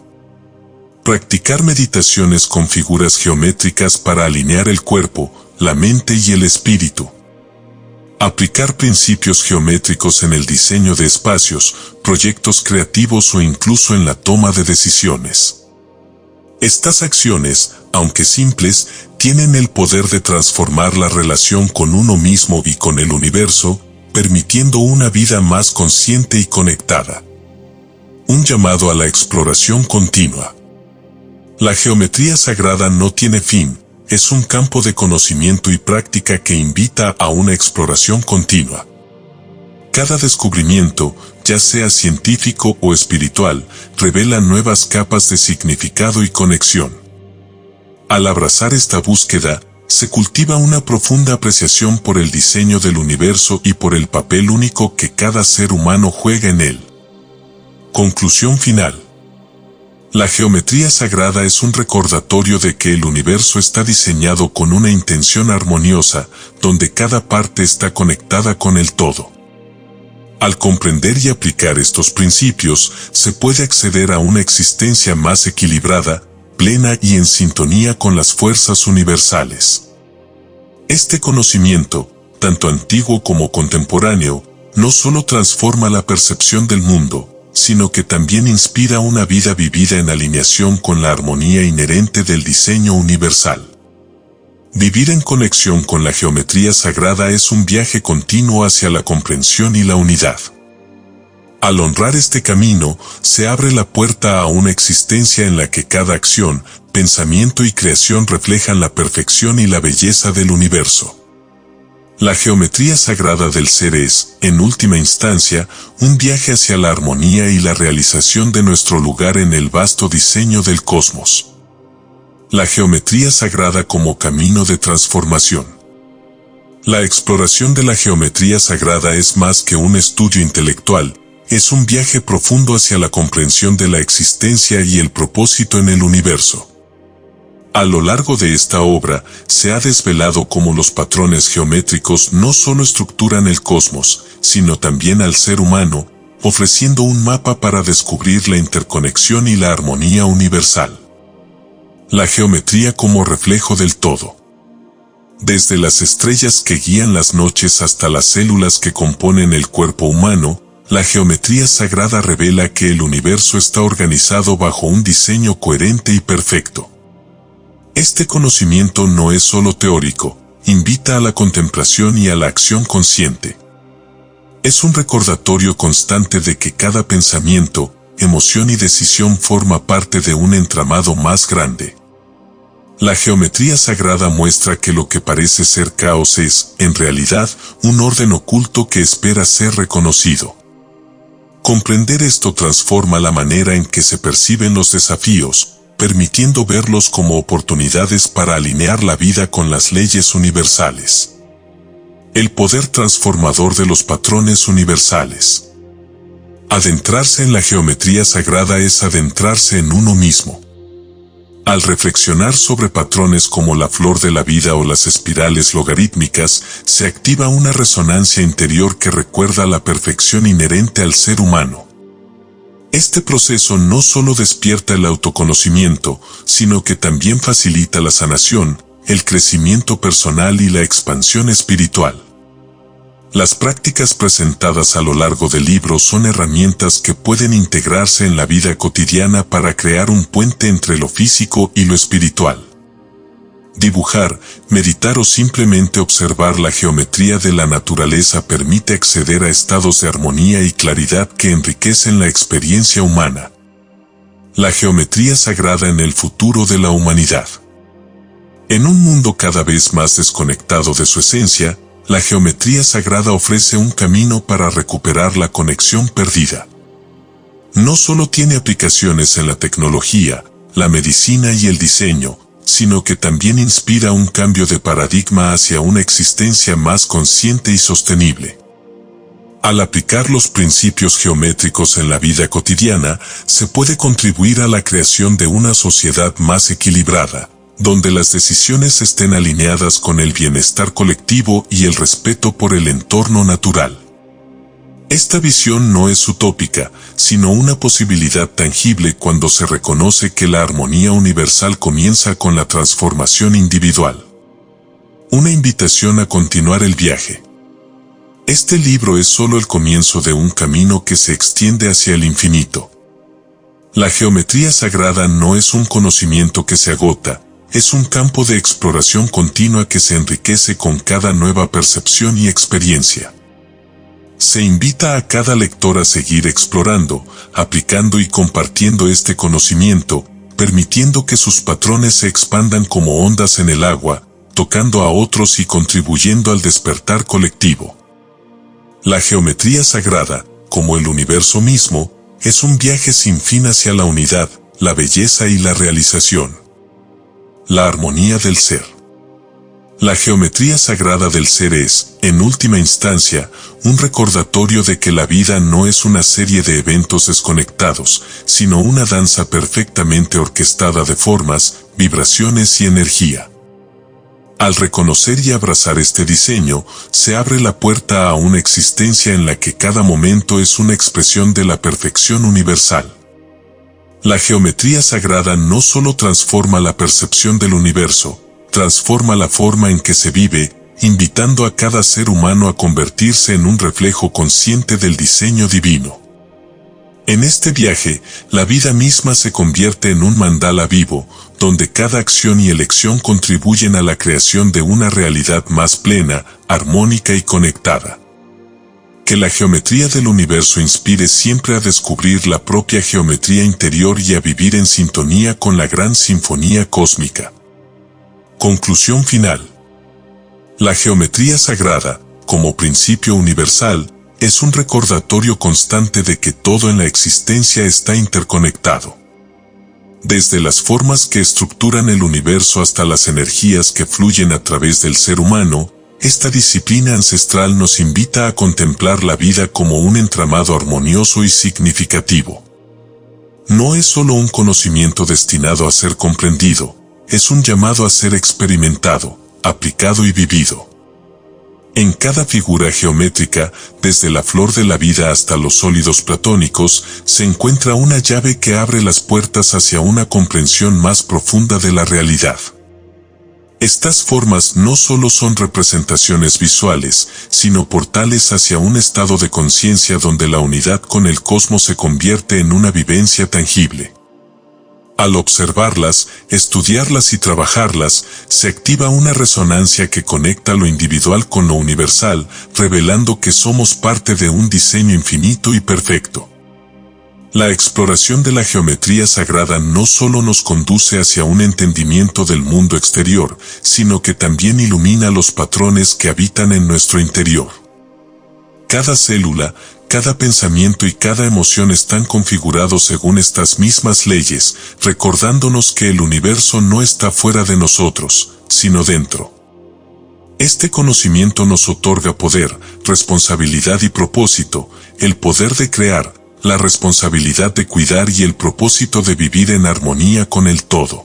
Practicar meditaciones con figuras geométricas para alinear el cuerpo, la mente y el espíritu. Aplicar principios geométricos en el diseño de espacios, proyectos creativos o incluso en la toma de decisiones. Estas acciones, aunque simples, tienen el poder de transformar la relación con uno mismo y con el universo, permitiendo una vida más consciente y conectada. Un llamado a la exploración continua. La geometría sagrada no tiene fin, es un campo de conocimiento y práctica que invita a una exploración continua. Cada descubrimiento, ya sea científico o espiritual, revela nuevas capas de significado y conexión. Al abrazar esta búsqueda, se cultiva una profunda apreciación por el diseño del universo y por el papel único que cada ser humano juega en él. Conclusión final. La geometría sagrada es un recordatorio de que el universo está diseñado con una intención armoniosa, donde cada parte está conectada con el todo. Al comprender y aplicar estos principios, se puede acceder a una existencia más equilibrada, plena y en sintonía con las fuerzas universales. Este conocimiento, tanto antiguo como contemporáneo, no solo transforma la percepción del mundo, sino que también inspira una vida vivida en alineación con la armonía inherente del diseño universal. Vivir en conexión con la geometría sagrada es un viaje continuo hacia la comprensión y la unidad. Al honrar este camino, se abre la puerta a una existencia en la que cada acción, pensamiento y creación reflejan la perfección y la belleza del universo. La geometría sagrada del ser es, en última instancia, un viaje hacia la armonía y la realización de nuestro lugar en el vasto diseño del cosmos. La geometría sagrada como camino de transformación. La exploración de la geometría sagrada es más que un estudio intelectual, es un viaje profundo hacia la comprensión de la existencia y el propósito en el universo. A lo largo de esta obra, se ha desvelado cómo los patrones geométricos no solo estructuran el cosmos, sino también al ser humano, ofreciendo un mapa para descubrir la interconexión y la armonía universal. La geometría como reflejo del todo. Desde las estrellas que guían las noches hasta las células que componen el cuerpo humano, la geometría sagrada revela que el universo está organizado bajo un diseño coherente y perfecto. Este conocimiento no es solo teórico, invita a la contemplación y a la acción consciente. Es un recordatorio constante de que cada pensamiento, emoción y decisión forma parte de un entramado más grande. La geometría sagrada muestra que lo que parece ser caos es, en realidad, un orden oculto que espera ser reconocido. Comprender esto transforma la manera en que se perciben los desafíos, permitiendo verlos como oportunidades para alinear la vida con las leyes universales. El poder transformador de los patrones universales. Adentrarse en la geometría sagrada es adentrarse en uno mismo. Al reflexionar sobre patrones como la flor de la vida o las espirales logarítmicas, se activa una resonancia interior que recuerda la perfección inherente al ser humano. Este proceso no solo despierta el autoconocimiento, sino que también facilita la sanación, el crecimiento personal y la expansión espiritual. Las prácticas presentadas a lo largo del libro son herramientas que pueden integrarse en la vida cotidiana para crear un puente entre lo físico y lo espiritual. Dibujar, meditar o simplemente observar la geometría de la naturaleza permite acceder a estados de armonía y claridad que enriquecen la experiencia humana. La geometría sagrada en el futuro de la humanidad. En un mundo cada vez más desconectado de su esencia, la geometría sagrada ofrece un camino para recuperar la conexión perdida. No solo tiene aplicaciones en la tecnología, la medicina y el diseño, sino que también inspira un cambio de paradigma hacia una existencia más consciente y sostenible. Al aplicar los principios geométricos en la vida cotidiana, se puede contribuir a la creación de una sociedad más equilibrada, donde las decisiones estén alineadas con el bienestar colectivo y el respeto por el entorno natural. Esta visión no es utópica, sino una posibilidad tangible cuando se reconoce que la armonía universal comienza con la transformación individual. Una invitación a continuar el viaje. Este libro es solo el comienzo de un camino que se extiende hacia el infinito. La geometría sagrada no es un conocimiento que se agota, es un campo de exploración continua que se enriquece con cada nueva percepción y experiencia. Se invita a cada lector a seguir explorando, aplicando y compartiendo este conocimiento, permitiendo que sus patrones se expandan como ondas en el agua, tocando a otros y contribuyendo al despertar colectivo. La geometría sagrada, como el universo mismo, es un viaje sin fin hacia la unidad, la belleza y la realización. La armonía del ser. La geometría sagrada del ser es, en última instancia, un recordatorio de que la vida no es una serie de eventos desconectados, sino una danza perfectamente orquestada de formas, vibraciones y energía. Al reconocer y abrazar este diseño, se abre la puerta a una existencia en la que cada momento es una expresión de la perfección universal. La geometría sagrada no solo transforma la percepción del universo, transforma la forma en que se vive, invitando a cada ser humano a convertirse en un reflejo consciente del diseño divino. En este viaje, la vida misma se convierte en un mandala vivo, donde cada acción y elección contribuyen a la creación de una realidad más plena, armónica y conectada. Que la geometría del universo inspire siempre a descubrir la propia geometría interior y a vivir en sintonía con la gran sinfonía cósmica. Conclusión final. La geometría sagrada, como principio universal, es un recordatorio constante de que todo en la existencia está interconectado. Desde las formas que estructuran el universo hasta las energías que fluyen a través del ser humano, esta disciplina ancestral nos invita a contemplar la vida como un entramado armonioso y significativo. No es solo un conocimiento destinado a ser comprendido, es un llamado a ser experimentado, aplicado y vivido. En cada figura geométrica, desde la flor de la vida hasta los sólidos platónicos, se encuentra una llave que abre las puertas hacia una comprensión más profunda de la realidad. Estas formas no solo son representaciones visuales, sino portales hacia un estado de conciencia donde la unidad con el cosmos se convierte en una vivencia tangible. Al observarlas, estudiarlas y trabajarlas, se activa una resonancia que conecta lo individual con lo universal, revelando que somos parte de un diseño infinito y perfecto. La exploración de la geometría sagrada no solo nos conduce hacia un entendimiento del mundo exterior, sino que también ilumina los patrones que habitan en nuestro interior. Cada célula, cada pensamiento y cada emoción están configurados según estas mismas leyes, recordándonos que el universo no está fuera de nosotros, sino dentro. Este conocimiento nos otorga poder, responsabilidad y propósito, el poder de crear, la responsabilidad de cuidar y el propósito de vivir en armonía con el todo.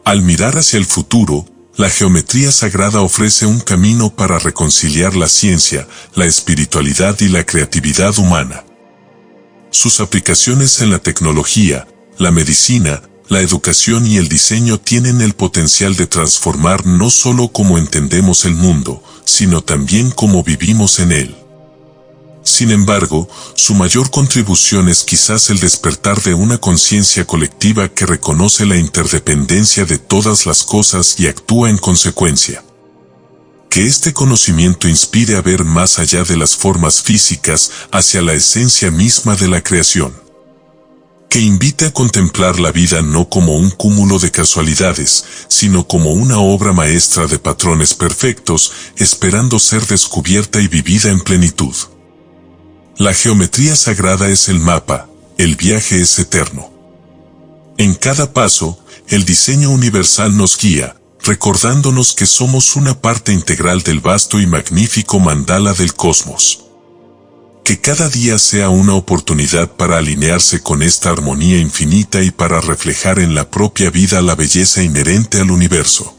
Al mirar hacia el futuro, la geometría sagrada ofrece un camino para reconciliar la ciencia, la espiritualidad y la creatividad humana. Sus aplicaciones en la tecnología, la medicina, la educación y el diseño tienen el potencial de transformar no solo cómo entendemos el mundo, sino también cómo vivimos en él. Sin embargo, su mayor contribución es quizás el despertar de una conciencia colectiva que reconoce la interdependencia de todas las cosas y actúa en consecuencia. Que este conocimiento inspire a ver más allá de las formas físicas hacia la esencia misma de la creación. Que invite a contemplar la vida no como un cúmulo de casualidades, sino como una obra maestra de patrones perfectos, esperando ser descubierta y vivida en plenitud. La geometría sagrada es el mapa, el viaje es eterno. En cada paso, el diseño universal nos guía, recordándonos que somos una parte integral del vasto y magnífico mandala del cosmos. Que cada día sea una oportunidad para alinearse con esta armonía infinita y para reflejar en la propia vida la belleza inherente al universo.